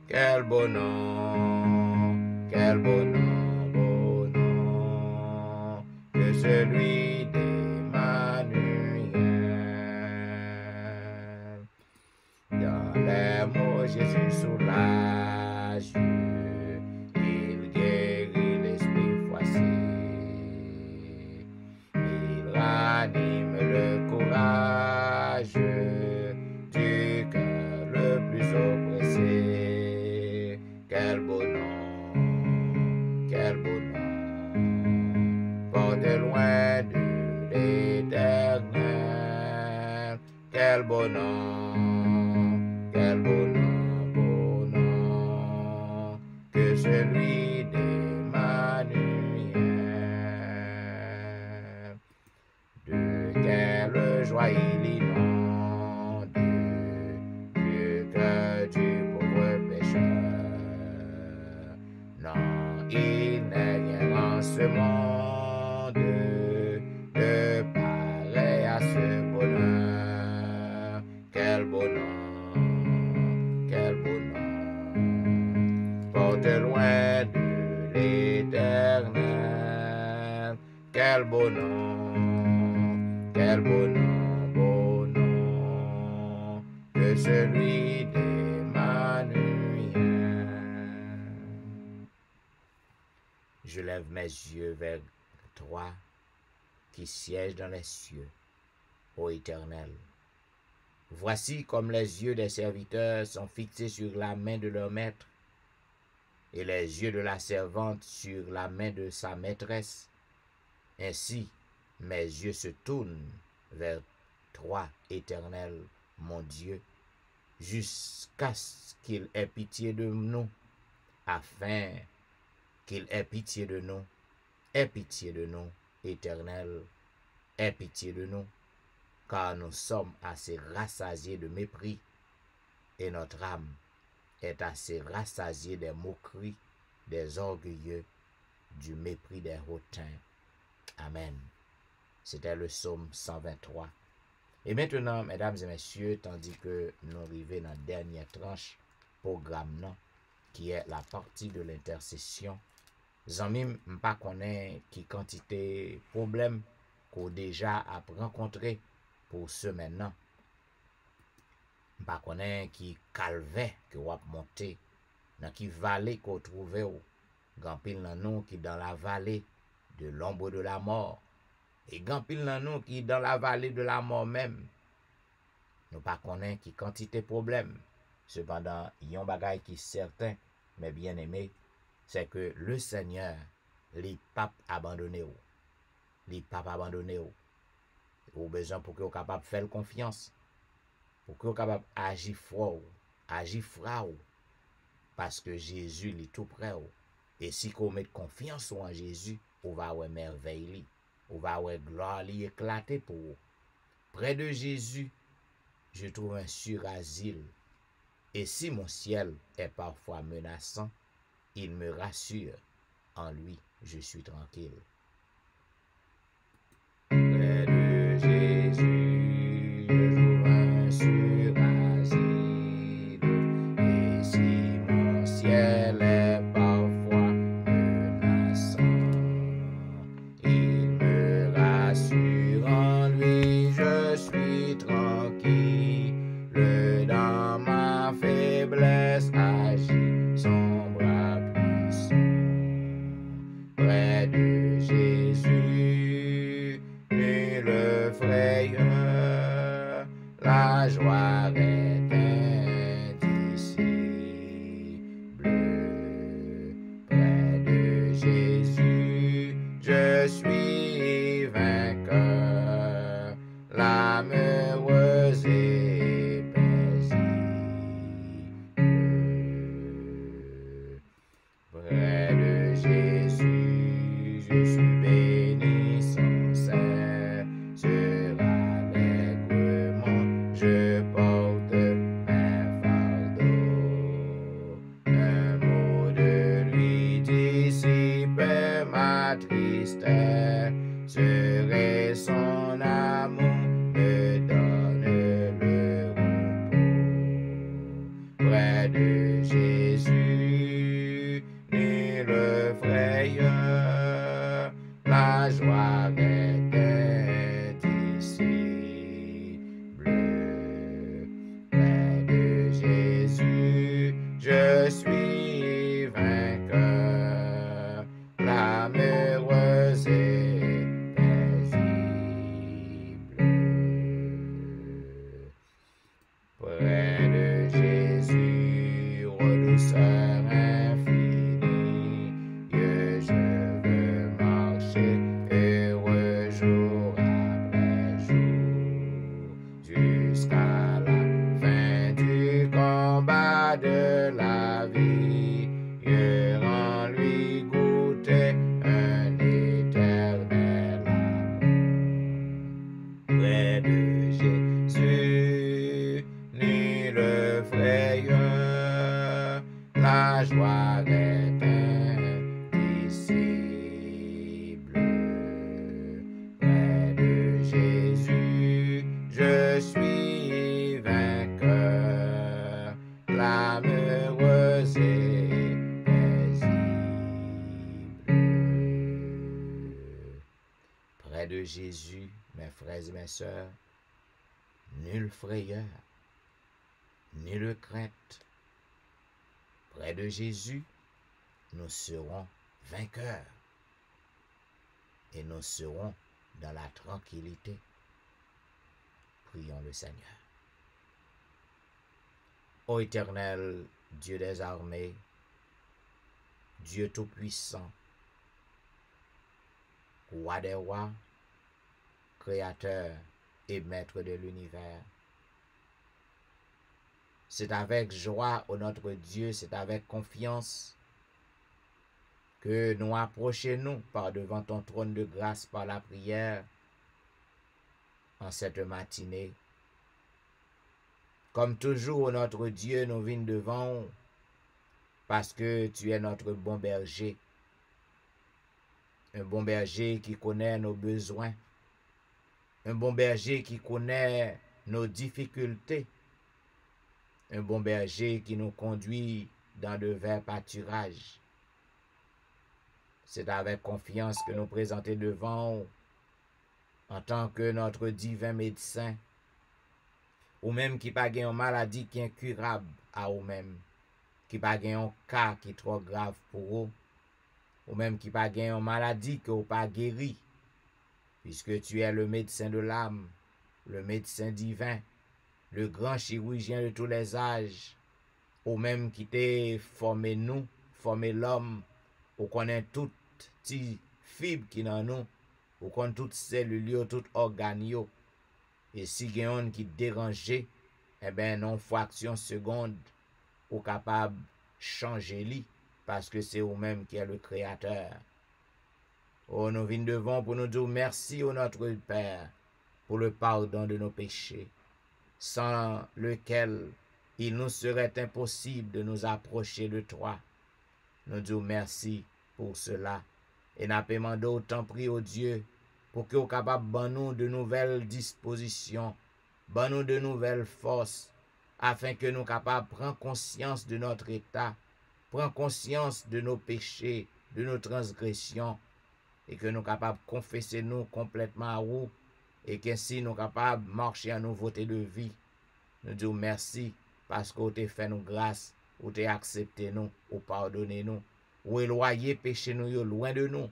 Quel beau nom, Quel beau nom que celui d'Emmanuel. Dans les mots, Jésus soulage, il guérit l'esprit froissé, il ranime le courage du cœur le plus oppressé. Quel beau nom, porté loin de l'Éternel. Quel beau nom, beau nom, que celui d'Emmanuel. De quelle joie il inonde du cœur du pauvre pécheur. Non, il n'est rien en ce monde de pareil à ce bonheur. Quel beau nom, porte loin de l'Éternel. Quel beau nom, beau nom, que celui d'Emmanuel. Je lève mes yeux vers toi qui sièges dans les cieux, ô Éternel. Voici comme les yeux des serviteurs sont fixés sur la main de leur maître, et les yeux de la servante sur la main de sa maîtresse. Ainsi, mes yeux se tournent vers toi, Éternel, mon Dieu, jusqu'à ce qu'il ait pitié de nous, afin qu'il ait pitié de nous. Aie pitié de nous, Éternel, aie pitié de nous, car nous sommes assez rassasiés de mépris, et notre âme est assez rassasiée des moqueries des orgueilleux, du mépris des hautains. Amen. C'était le psaume 123. Et maintenant, mesdames et messieurs, tandis que nous arrivons dans la dernière tranche programme, qui est la partie de l'intercession, Zanmim m'pa connaît qui quantité problème qu'on déjà a rencontré pour ce maintenant. M'pa connaît qui calvaire que wap monter dans qui vallée qu'on trouve ou grand pile nan nous qui dans la vallée de l'ombre de la mort et grand pile nan nous qui dans la vallée de la mort même. Nous pas connaît qui quantité problème. Cependant, yon bagay qui certain mais bien aimé, c'est que le Seigneur les pas abandonné ou. Les pas abandonné ou. Ou besoin pour que vous capable de faire confiance. Pour que vous capable agir fort, agir fra ou. Parce que Jésus est tout près ou. Et si vous mettez confiance en Jésus, vous va avoir merveille, vous va avoir gloire éclater pour vous. Près de Jésus, je trouve un sûr asile. Et si mon ciel est parfois menaçant, il me rassure. En lui, je suis tranquille. Près de Jésus, je trouve un sûr asile. Et si mon ciel est parfois menaçant, il me rassure. En lui, je suis tranquille. Dans ma faiblesse agit son bras puissant. Près de Jésus, nulle frayeur, la joie est indicible. Près de Jésus, je suis vainqueur, l'âme heureuse et près de Jésus, je suis béni sans cesse, sur allègrement je porte ma joie est indicible. Près de Jésus, je suis vainqueur, l'âme heureuse et paisible. Près de Jésus, mes frères et mes sœurs, nulle frayeur, nulle crainte. Près de Jésus, nous serons vainqueurs et nous serons dans la tranquillité. Prions le Seigneur. Ô Éternel, Dieu des armées, Dieu tout-puissant, Roi des rois, Créateur et Maître de l'univers, c'est avec joie, ô notre Dieu, c'est avec confiance que nous approchons par devant ton trône de grâce par la prière en cette matinée. Comme toujours, ô notre Dieu, nous venons devant parce que tu es notre bon berger. Un bon berger qui connaît nos besoins. Un bon berger qui connaît nos difficultés. Un bon berger qui nous conduit dans de verts pâturages. C'est avec confiance que nous présentons devant en tant que notre divin médecin, ou même qui pas une maladie qui est incurable à vous-même, qui pas un cas qui est trop grave pour vous, ou même qui pas une maladie que vous pas guéri, puisque tu es le médecin de l'âme, le médecin divin, le grand chirurgien de tous les âges, ou même qui t'a formé nous, formé l'homme, ou connaît toutes les fibres qui dans nous, ou connaît toutes cellules, toutes organes, et si il y a un qui dérange, eh bien, non fraction seconde, ou capable de changer lui, parce que c'est vous-même qui est le créateur. Oh, nous venons devant pour nous dire merci au notre Père, pour le pardon de nos péchés, sans lequel il nous serait impossible de nous approcher de toi. Nous disons merci pour cela. Et nous demandons autant prier au Dieu pour qu'il soit capable de nous de nouvelles dispositions, de nous de nouvelles forces, afin que nous soyons capables de prendre conscience de notre état, prendre conscience de nos péchés, de nos transgressions, et que nous soyons capables de confesser nous complètement à vous, et qu'ainsi nous soyons capables de marcher en nouveauté de vie. Nous disons merci parce que vous avez fait nous grâce, vous avez accepté nous, vous pardonné nous, vous éloignez péché nous loin de nous.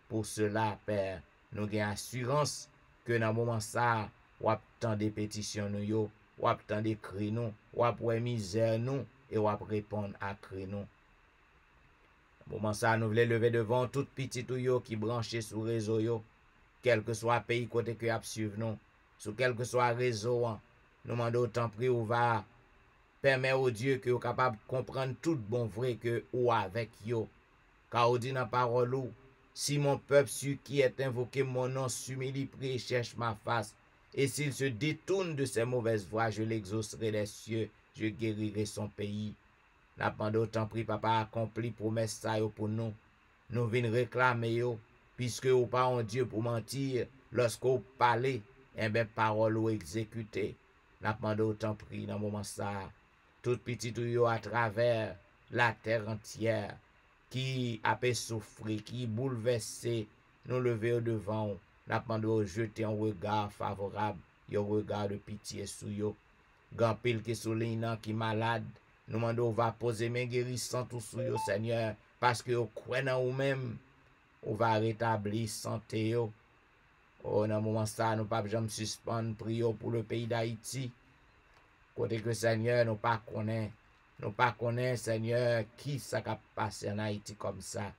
Pour cela, Père, nous avons assurance que dans le moment ça, vous avez des pétitions nous, vous avez des cris nous, vous avez misère nous, et vous avez répondre à cris nous. Dans le moment ça, nous voulons lever devant toute petite qui branché sur le réseau, quel que soit le pays côté que vous suivez nous, sur quel que soit le réseau, nous demandons autant prix ou va permettre au Dieu que vous êtes capable de comprendre tout bon vrai que ou avec yo. Car on dit dans la parole, si mon peuple qui est invoqué mon nom s'humilie, prie et cherche ma face, et s'il se détourne de ses mauvaises voies, je l'exaucerai des cieux, je guérirai son pays. N'a pas d'autant pris, papa, accompli promesse ça pour nous. Nous venons réclamer yo, puisque vous pas un Dieu pour mentir, lorsque vous parlez, et bien parole ou exécutée. N'a pas d'autant pris dans le moment ça, tout petit yo à travers la terre entière, qui a pu souffrir, qui bouleversé, nous lever au devant, n'a pas de jeter un regard favorable, un regard de pitié sur yo. Gampil qui souligne qui malade, nous demandons va poser mes guérissants tout sur yo, Seigneur, parce que vous croyez en vous-même, on va rétablir santé yo. Oh, dans le moment ça, nous pas jamais suspendre prier pour le pays d'Haïti. Côté que Seigneur, nous pas connaît. Nous pas connaît, Seigneur, qui ça a passé en Haïti comme ça.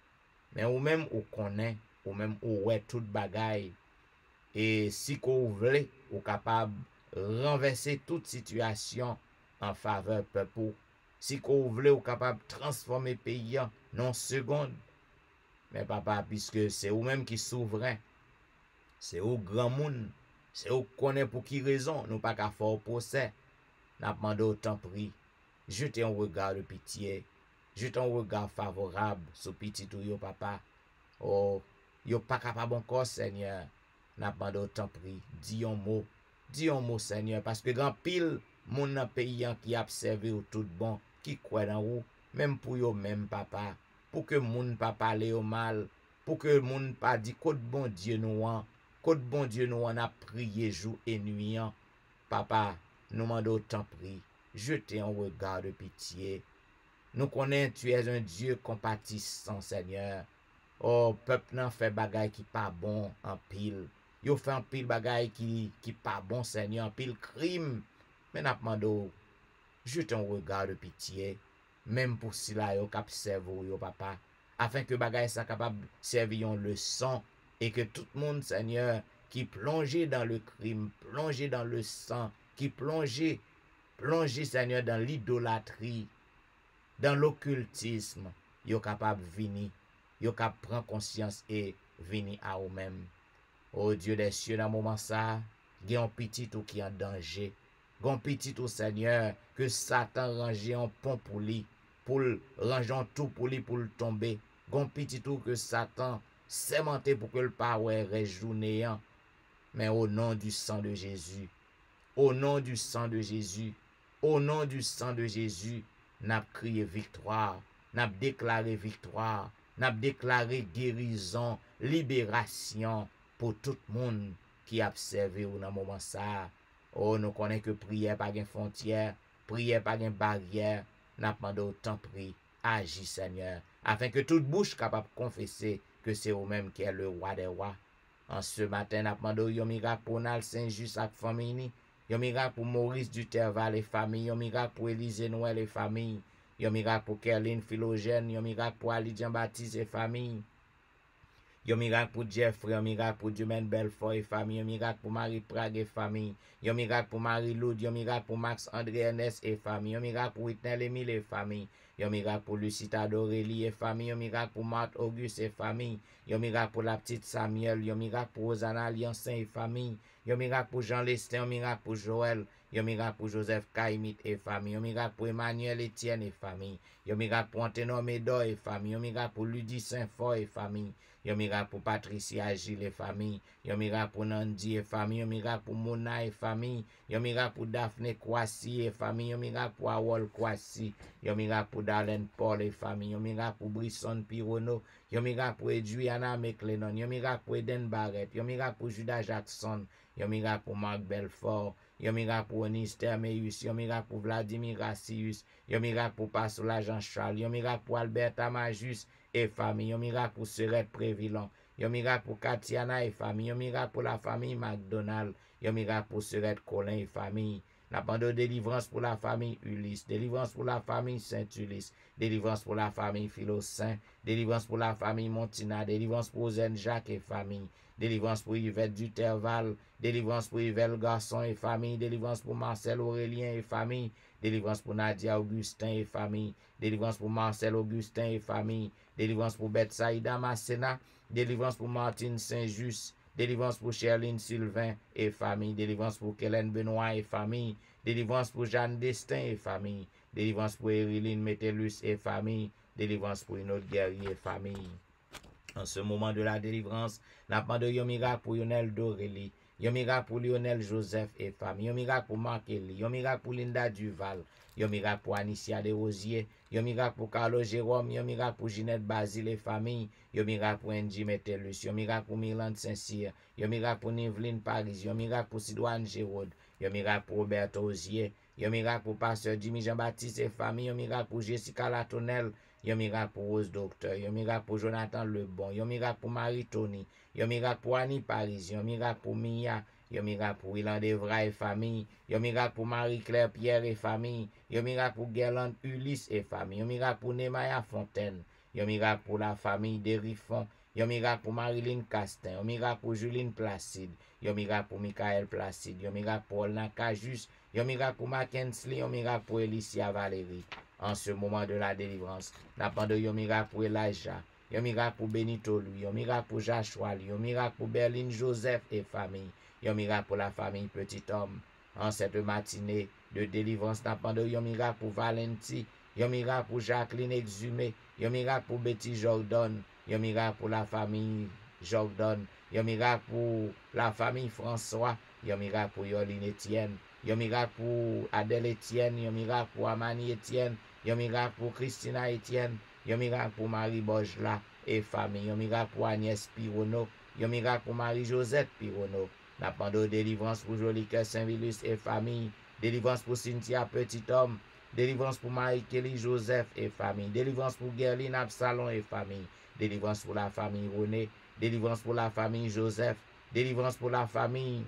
Mais ou même ou connaît, ou même ou ouais toute bagaille. Et si vous voulez, vous capable renverser toute situation en faveur peuple. Si vous voulez, vous capable transformer le pays en non seconde. Mais papa, puisque c'est vous-même qui souverain, c'est au grand monde, c'est au connaît pour qui raison, nous pas qu'à faire procès. N'a demandé autant prix. Jetez un regard de pitié Jette un regard favorable sur petit ou yo papa. Oh, yo pas capable encore, Seigneur. N'a pas d'autant pris. Dis un mot, Seigneur, parce que grand pile, moun nan pays qui a observé ou tout bon, qui croit dans ou, même pour yo même papa, pour que moun pas parler au mal, pour que moun pas dit côte bon Dieu nous an, côte bon Dieu nous an a prié jour et nuit. Papa, nous mandons autant pris. Jetez un regard de pitié. Nous connaissons tu es un Dieu compatissant, Seigneur. Oh, peuple nan fait bagay qui pas bon en pile. Yo fait en pile bagay qui pas bon, Seigneur, en pile crime. Mais n'a demandé, jette un regard de pitié, même pour si là yo kap servo yo papa, afin que bagay ça capable servir une leçon et que tout le monde, Seigneur, qui plongé dans le crime, plongé dans le sang, qui plongé, Seigneur, dans l'idolâtrie, dans l'occultisme, yo capable venir, yo capable prendre conscience et venir à eux-mêmes. Oh Dieu des cieux, dans le moment ça, il y a un petit tout qui est en danger. Gon petit au Seigneur, que Satan range en pont pour lui, pour ranger tout pour lui, pour le tomber. Gon petit tout que Satan sémenté pour que le power réjourné. Mais au nom du sang de Jésus, au nom du sang de Jésus, au nom du sang de Jésus, n'a crié victoire, n'a déclaré victoire, n'a déclaré guérison, libération pour tout le monde qui a observé ou dans le moment ça. Oh, nous connaissons que prière pas de frontière, prière pas de barrière, n'a pas d'autant pris. Agis, Seigneur, afin que toute bouche capable de confesser que c'est vous-même qui est le roi des rois. En ce matin, n'a pas d'autant miracle pour Nal Saint-Just avec famille, un miracle pour Maurice Duterval et famille, un miracle pour Élisée Noël et famille, un miracle pour Kerline Philogène, un miracle pour Ali Jean-Baptiste et famille. Yon miracle pour Jeffrey, un miracle pour Dumaine Belfort et famille, un miracle pour Marie Prague et famille, un miracle pour Marie Loud, un miracle pour Max André Ernest et famille, un miracle pour Whitney Emile et famille, un miracle pour Lucita Dorélie et famille, un miracle pour Marthe Auguste et famille, un miracle pour la petite Samuel, un miracle pour Rosanna Liancin et famille, un miracle pour Jean Lestin, un miracle pour Joël, un miracle pour Joseph Kaimit et famille, un miracle pour Emmanuel Etienne et famille, un miracle pour Anténon Médor et famille, un miracle pour Ludie Saint-Fort et famille, un miracle pour Patricia Agile et famille, un miracle pour Nandi et famille, un miracle pour Mona et famille, un miracle pour Daphné Kwasi et famille, un miracle pour Awol Kwasi, un miracle pour Darlene Paul et famille, un miracle pour Brisson Pirono, un miracle pour Edwiana McLennan, un miracle pour Eden Barrett, un miracle pour Judas Jackson, un miracle pour Marc Belfort, un miracle pour Onis Termeus, un miracle pour Vladimir Rassius, un miracle pour Pasola Jean-Charles, un miracle pour Albert Amajus et famille, un miracle pour Serette Prévilon, un miracle pour Katiana et famille, un miracle pour la famille McDonald, un miracle pour Serette Colin et famille. La bande de délivrance pour la famille Ulysse, délivrance pour la famille Saint-Ulysse, délivrance pour la famille Philosaint, délivrance pour la famille Montina, délivrance pour Zen Jacques et famille, délivrance pour Yvette Duterval, délivrance pour Yvette Garçon et famille, délivrance pour Marcel Aurélien et famille, délivrance pour Nadia Augustin et famille, délivrance pour Marcel Augustin et famille, délivrance pour Betsaïda Masséna, délivrance pour Martine Saint-Just, délivrance pour Sherline Sylvain et famille, délivrance pour Kellen Benoît et famille, délivrance pour Jeanne Destin et famille, délivrance pour Eriline Metellus et famille, délivrance pour une autre guerrier et famille. En ce moment de la délivrance, n'a pas de yon miracle pour Lionel Dorélie, yon miracle pour Lionel Joseph et famille, yon miracle pour Marc Elie, yon miracle pour Linda Duval, yon miracle pour Anicia Desrosiers, yon miracle pour Carlo Jérôme, yon miracle pour Ginette Basile et famille, yon miracle pour Angie Metellus, yon miracle pour Mylande Saint-Cyr, yon miracle pour Niveline Paris, yon miracle pour Sidoine Géraud, yon miracle pour Robert Osier, yon miracle pour Pasteur Jimmy Jean-Baptiste et famille, yon miracle pour Jessica Latonel, yon miracle pour Rose Docteur, yon miracle pour Jonathan Lebon, yon miracle pour Marie Tony, yon miracle pour Annie Paris, yon miracle pour Mia, yon miracle pour Ilan Devra et famille, yon miracle pour Marie-Claire Pierre et famille, yon miracle pour Guerlain Ulysse et famille, yon miracle pour Nemaya Fontaine, yon miracle pour la famille Derifon, yon miracle pour Marilyn Castin, yon miracle pour Juline Placide, yon miracle pour Michael Placide, yon miracle pour Olna Cajus, yon miracle pour Mackensley, yon miracle pour Elicia Valérie. En ce moment de la délivrance, n'a pas de yon miracle pour Elijah, yon miracle pour Benito Louis, yon miracle pour Joshua, yon miracle pour Berline Joseph et famille, yon miracle pour la famille Petit Homme. En cette matinée de délivrance, n'a pas de yon miracle pour Valenti, Yon miracle pour Jacqueline Exhumé. Yon miracle pour Betty Jordan. Yon miracle pour la famille Jordan. Yon miracle pour la famille François. Yon miracle pour Yoline Etienne. Yon miracle pour Adèle Etienne. Yon miracle pour Amani Etienne. Yon miracle pour Christina Etienne. Yon miracle pour Marie Bojla et famille. Yon miracle pour Agnès Pirono. Yon miracle pour Marie-Josette Pirono. N'a pas de délivrance pour Jolicoeur Saint-Vilus et famille. Délivrance pour Cynthia Petit Homme. Délivrance pour Marie-Kelly Joseph et famille. Délivrance pour Gerline Absalon et famille. Délivrance pour la famille René. Délivrance pour la famille Joseph. Délivrance pour la famille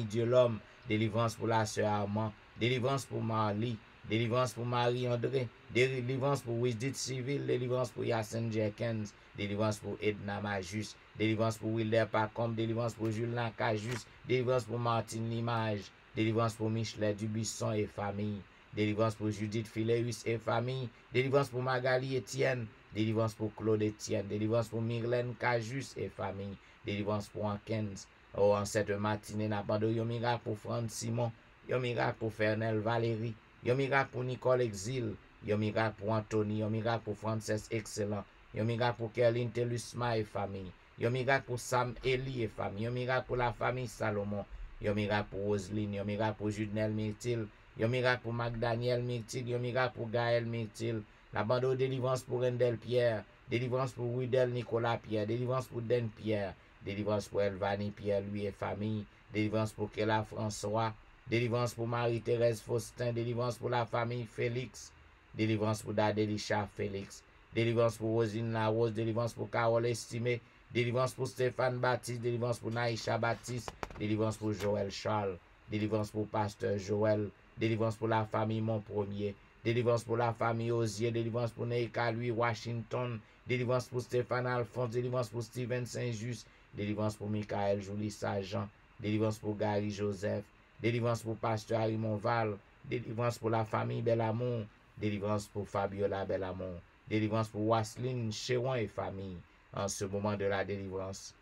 Dieu l'homme. Délivrance pour la sœur Armand. Délivrance pour Marly. Délivrance pour Marie-André. Délivrance pour Wisdit Civil. Délivrance pour Yacine Jenkins. Délivrance pour Edna Majus. Délivrance pour Wilder Pacom. Délivrance pour Julien Cajus. Délivrance pour Martine Limage. Délivrance pour Michelet Dubisson et famille. Délivrance pour Judith Phileus et famille. Délivrance pour Magali Etienne. Délivrance pour Claude Etienne. Délivrance pour Myrlène Cajus et famille. Délivrance pour Ankens. Oh, en cette matinée, n'a pas de yon miracle pour Franck Simon. Yon miracle pour Fernel Valérie. Yon miracle pour Nicole Exil. Yon miracle pour Anthony. Yon miracle pour Frances Excellent. Yon miracle pour Kerline Telusma et famille. Yon miracle pour Sam Eli et famille. Yon miracle pour la famille Salomon. Yon miracle pour Roselyne. Yon miracle pour Judnel Myrtil. Yon miracle pour Magdaniel Myrtil. Yon miracle pour Gaël Myrtil. La bande de délivrance pour Rendel Pierre. Délivrance pour Widel Nicolas Pierre. Délivrance pour Den Pierre. Délivrance pour Elvani Pierre, lui et famille. Délivrance pour Kela François. Délivrance pour Marie-Thérèse Faustin. Délivrance pour la famille Félix. Délivrance pour Dadelisha Félix. Délivrance pour Rosine Larose. Délivrance pour Carole Estimé. Délivrance pour Stéphane Baptiste. Délivrance pour Naïcha Baptiste. Délivrance pour Joël Charles. Délivrance pour Pasteur Joël. Délivrance pour la famille Montpremier. Délivrance pour la famille Osier. Délivrance pour Neika Louis Washington. Délivrance pour Stéphane Alphonse. Délivrance pour Steven Saint-Just. Délivrance pour Michael Jolie Sargent. Délivrance pour Gary Joseph. Délivrance pour Pasteur Harry Monval. Délivrance pour la famille Bellamour. Délivrance pour Fabiola Bellamour. Délivrance pour Wasseline Chéron et famille. En ce moment de la délivrance.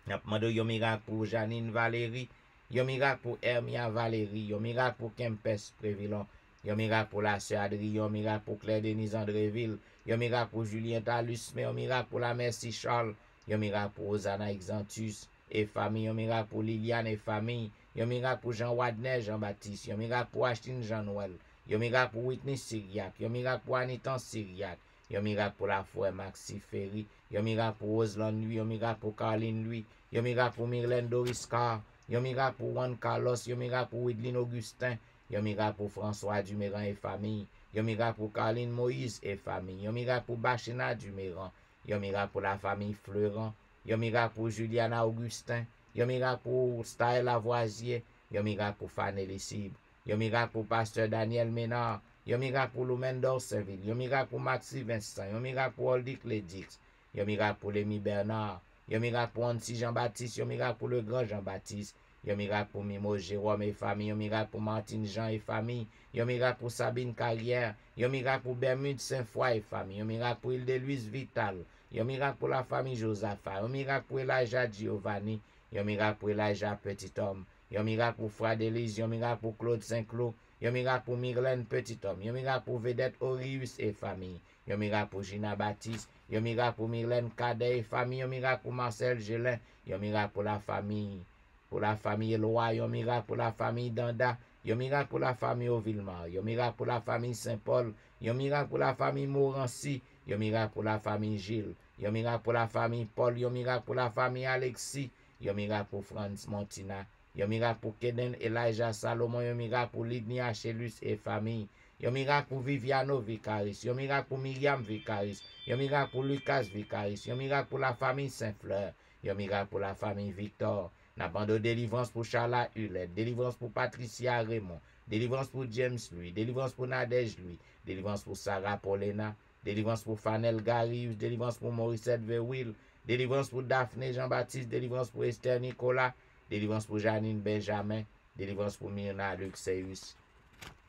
N'a demandé yon miracle pour Janine Valérie. Yon miracle pour Hermia Valérie. Yon miracle pour Kempes Prévilon. Yon miracle pour la sœur Adrie. Yon miracle pour Claire Denise Andréville. Yon miracle pour Julien Talus. Mais yon miracle pour la Merci Charles. Yon miracle pour Osana Exantus et famille. Yon miracle pour Liliane et famille. Yon miracle pour Jean Wadner, Jean-Baptiste. Yon miracle pour Ashton Jean-Noël. Yon miracle pour Whitney Syriac. Yon miracle pour Anitan Syriac. Yon miracle pour la foi Maxi Ferry. Yon miracle pour Roslan Louis. Yon miracle pour Caroline Louis. Yon miracle pour Myrlène Doris Carr. Yon miracle pour Juan Carlos. Yon miracle pour Widline Augustin. Yon miracle pour François Duméran et famille. Yon miracle pour Caroline Moïse et famille. Yon miracle pour Bachena Duméran. Yon miracle pour la famille Fleurant. Yon miracle pour Juliana Augustin. Yon miracle pour Staël Lavoisier. Yon miracle pour Fanny Cible. Yon miracle pour Pasteur Daniel Ménard. Yon miracle pour Loumen d'Orsainville. Yon miracle pour Maxi Vincent. Yon miracle pour Oldic Ledix. Yon miracle pour Lémi Bernard. Yon miracle pour Anti Jean-Baptiste. Yon miracle pour le grand Jean-Baptiste. Yon miracle pour Mimo Jérôme et famille. Yon miracle pour Martine Jean et famille. Yon miracle pour Sabine Carrière. Yon miracle pour Bermude Saint-Foy et famille. Yon miracle pour Île-de-Louise Vital. Yon miracle pour la famille Josaphat. Yon miracle pour Elijah Giovanni. Yon miracle pour Elijah Petit Homme. Yon miracle pour Frère Élise. Yon miracle pour Claude Saint-Cloud. Yon miracle pour Myrlène Petit Homme. Yon miracle pour Vedette Orius et famille. Yon miracle pour Gina Baptiste. Yon miracle pour Myrlène Cadet et famille. Yon miracle pour Marcel Gélin. Yon miracle pour la famille. Pour la famille Eloi. Yon miracle pour la famille Danda. Yon miracle pour la famille Ovillemar. Yon miracle pour la famille Saint-Paul. Yon miracle pour la famille Morancy. Yon miracle pour la famille Gilles. Yon miracle pour la famille Paul. Yon miracle pour la famille Alexis. Yon miracle pour Franz Montina. Yon miracle pour Keden Elijah Salomon. Yon miracle pour Lidni Achelus et famille. Yon miracle pour Viviano Vicaris. Yon miracle pour Myriam Vicaris. Yon miracle pour Lucas Vicaris. Yon miracle pour la famille Saint-Fleur. Yon miracle pour la famille Victor. N'a pas de délivrance pour Charla Hulette. Délivrance pour Patricia Raymond. Délivrance pour James Louis. Délivrance pour Nadège Louis. Délivrance pour Sarah Paulina. Délivrance pour Fanel Garius. Délivrance pour Morissette Verwil. Délivrance pour Daphné Jean-Baptiste. Délivrance pour Esther Nicolas. Délivrance pour Janine Benjamin. Délivrance pour Myrna Luxeus.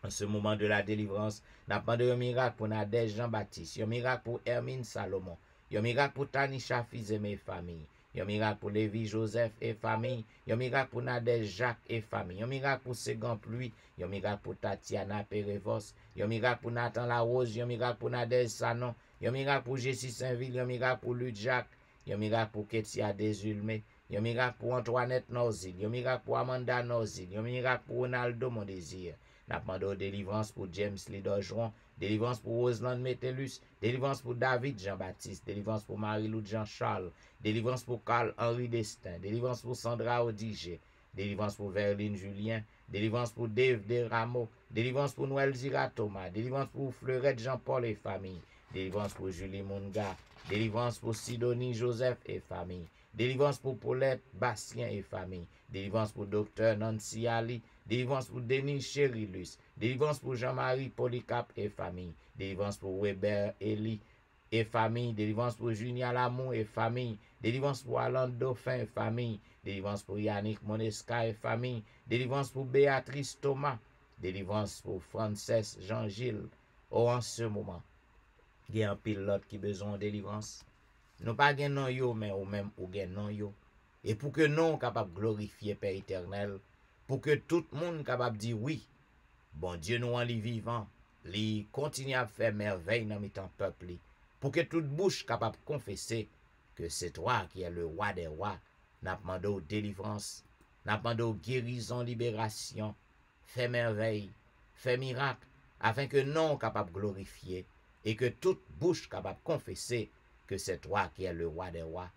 En ce moment de la délivrance, n'a pas de miracle pour Nadège Jean-Baptiste. Un miracle pour Hermine Salomon. Un miracle pour Tanisha Fils et mes familles. Un miracle pour Lévi, Joseph et famille. Un miracle pour Nadège, Jacques et famille. Un miracle pour Ségan Pluie. Un miracle pour Tatiana Perevos. Un miracle pour Nathan Larose. Un miracle pour Nadège Sanon. Un miracle pour Jessie Saint-Ville. Un miracle pour Luc Jacques. Un miracle pour Ketia Desulmé. Un miracle pour Antoinette Norzil. Un miracle pour Amanda Norzil. Un miracle pour Ronaldo Mon Désir. N'a demandé délivrance pour James Lidorjuan. Délivrance pour Roseland Metellus. Délivrance pour David Jean-Baptiste. Délivrance pour Marie-Lou Jean-Charles. Délivrance pour Carl-Henri Destin. Délivrance pour Sandra Odigé. Délivrance pour Verline Julien. Délivrance pour Dave Desrameaux. Délivrance pour Noël Zira Thomas. Délivrance pour Fleurette Jean-Paul et famille. Délivrance pour Julie Munga. Délivrance pour Sidonie Joseph et famille. Délivrance pour Paulette Bastien et famille. Délivrance pour Dr Nancy Ali. Délivrance pour Denis Cherilus. Délivrance pour Jean-Marie Polycarpe et famille. Délivrance pour Weber Eli et famille. Délivrance pour Junia Lamou et famille. Délivrance pour Alain Dauphin et famille. Délivrance pour Yannick Monesca et famille. Délivrance pour Béatrice Thomas. Délivrance pour Frances Jean-Gilles. Oh, en ce moment, il y a un pilote qui a besoin de délivrance. Nous pas gen non yo, mais ou même ou gen non yo. Et pour que nous capable glorifier Père éternel, pour que tout le monde capable dire oui, bon Dieu nous en li vivant, li continue à faire merveille dans mitan peuple li, pour que toute bouche capable confesser que c'est toi qui es le roi des rois, n'a demandé délivrance, n'a demandé guérison, libération, fait merveille, fait miracle, afin que nous capable glorifier et que toute bouche capable confesser que c'est toi qui es le roi des rois.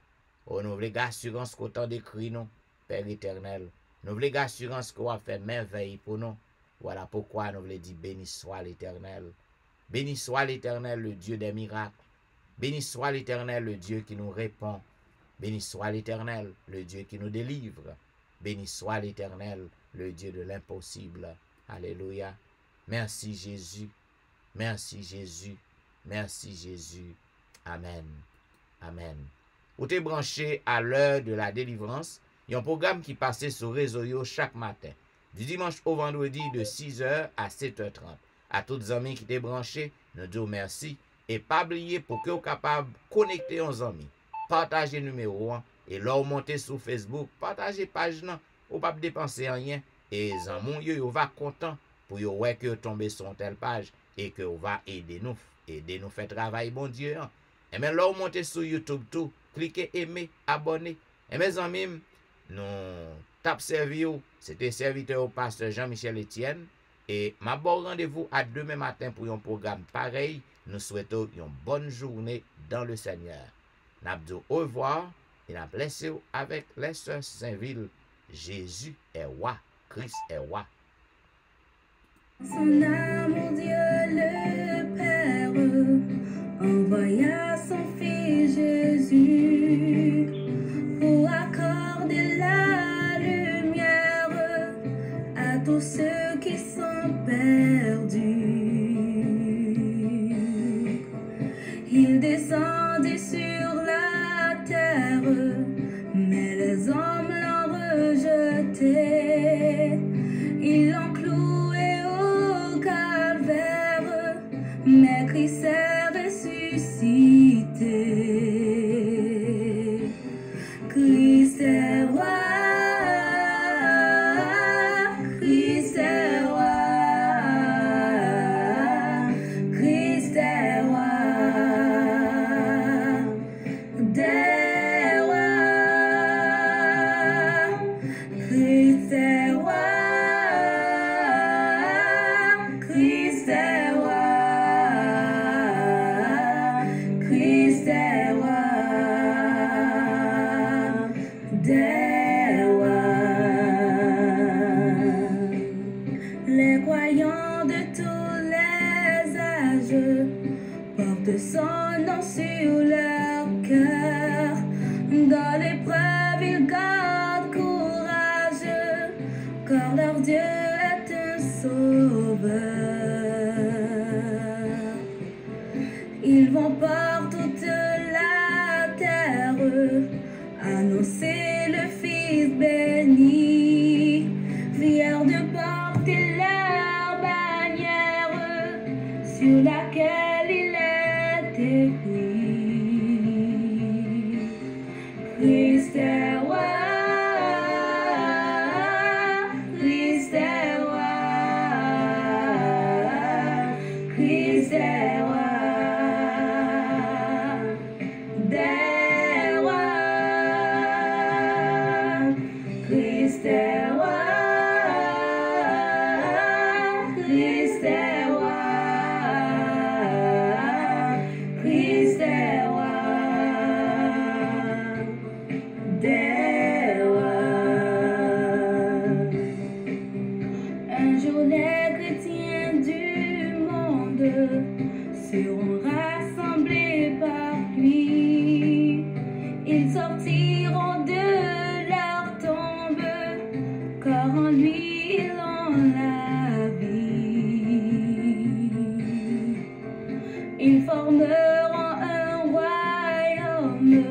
Oh, nous voulons assurance qu'autant d'écrit nous, Père éternel. Nous voulons assurance qu'on va faire merveille pour nous. Voilà pourquoi nous voulons dire béni soit l'Éternel. Béni soit l'Éternel, le Dieu des miracles. Béni soit l'Éternel, le Dieu qui nous répond. Béni soit l'Éternel, le Dieu qui nous délivre. Béni soit l'Éternel, le Dieu de l'impossible. Alléluia. Merci Jésus. Merci Jésus. Merci Jésus. Amen. Amen. Vous êtes branché à l'heure de la délivrance. Il y a un programme qui passait sur réseau chaque matin. Du dimanche au vendredi de 6h à 7h30. À tous les amis qui étaient branchés, nous disons merci. Et pas oublier pour que vous soyez capable de connecter aux amis. Partagez le numéro 1. Et là, vous montez sur Facebook. Partagez page. Vous ne pas dépenser rien. Et les amis, vous va content pour voir que vous tombez sur une telle page. Et que vous va aider nous. Aider nous faire travail, bon Dieu. Et bien là, vous montez sur YouTube tout. Cliquez, aimer, abonnez. Et mes amis, nous tape servi. C'était serviteur au pasteur Jean-Michel Etienne. Et ma bon rendez-vous à demain matin pour un programme pareil. Nous souhaitons une bonne journée dans le Seigneur. Nous au revoir et nous laissons avec les sœurs Saint-Ville. Jésus est roi. Christ est roi. Son amour, Dieu le Père, envoya son Fils Jésus pour accorder la lumière à tous ceux qui sont perdus. Il descendit sur la terre, mais les hommes l'ont rejeté. Ils l'ont cloué au calvaire, mais Christ est ressuscité. Christ est roi, Christ est roi, Christ est roi des rois, Christ est roi. Christ est roi, Christ est roi des rois. Les croyants de tous les âges portent son nom sur leur cœur. Dans l'épreuve, ils gardent courage, car leur Dieu est un sauveur. Ils vont par toute la terre annoncer le Fils béni, fiers de porter leur bannière sur laquelle il est écrit: Christ seront rassemblés par lui. Ils sortiront de leur tombe, car en lui ils ont la vie. Ils formeront un royaume,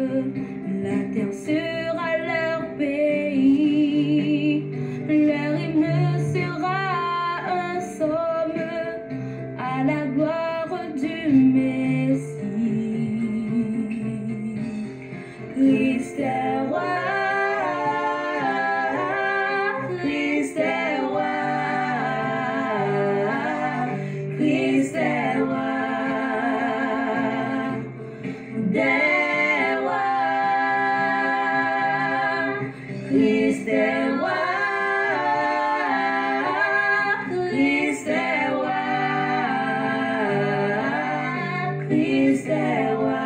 la terre sera leur pays. Leur hymne sera un psaume à la gloire du Messie. Christ est roi, Christ est roi, Christ est roi des rois. Christ est roi, Christ est roi, Christ est roi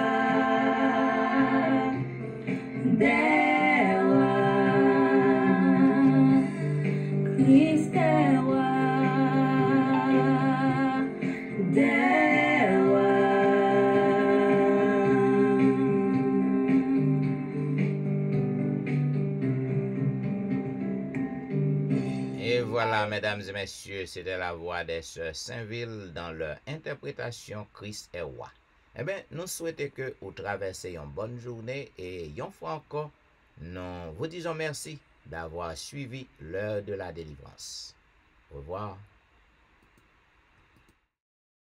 des rois. Christ est roi des rois. Et voilà, mesdames et messieurs, c'était la voix des sœurs Saint-Ville dans leur interprétation Christ est roi. Eh bien, nous souhaitons que vous traversez une bonne journée et une fois encore, nous vous disons merci d'avoir suivi l'heure de la délivrance. Au revoir.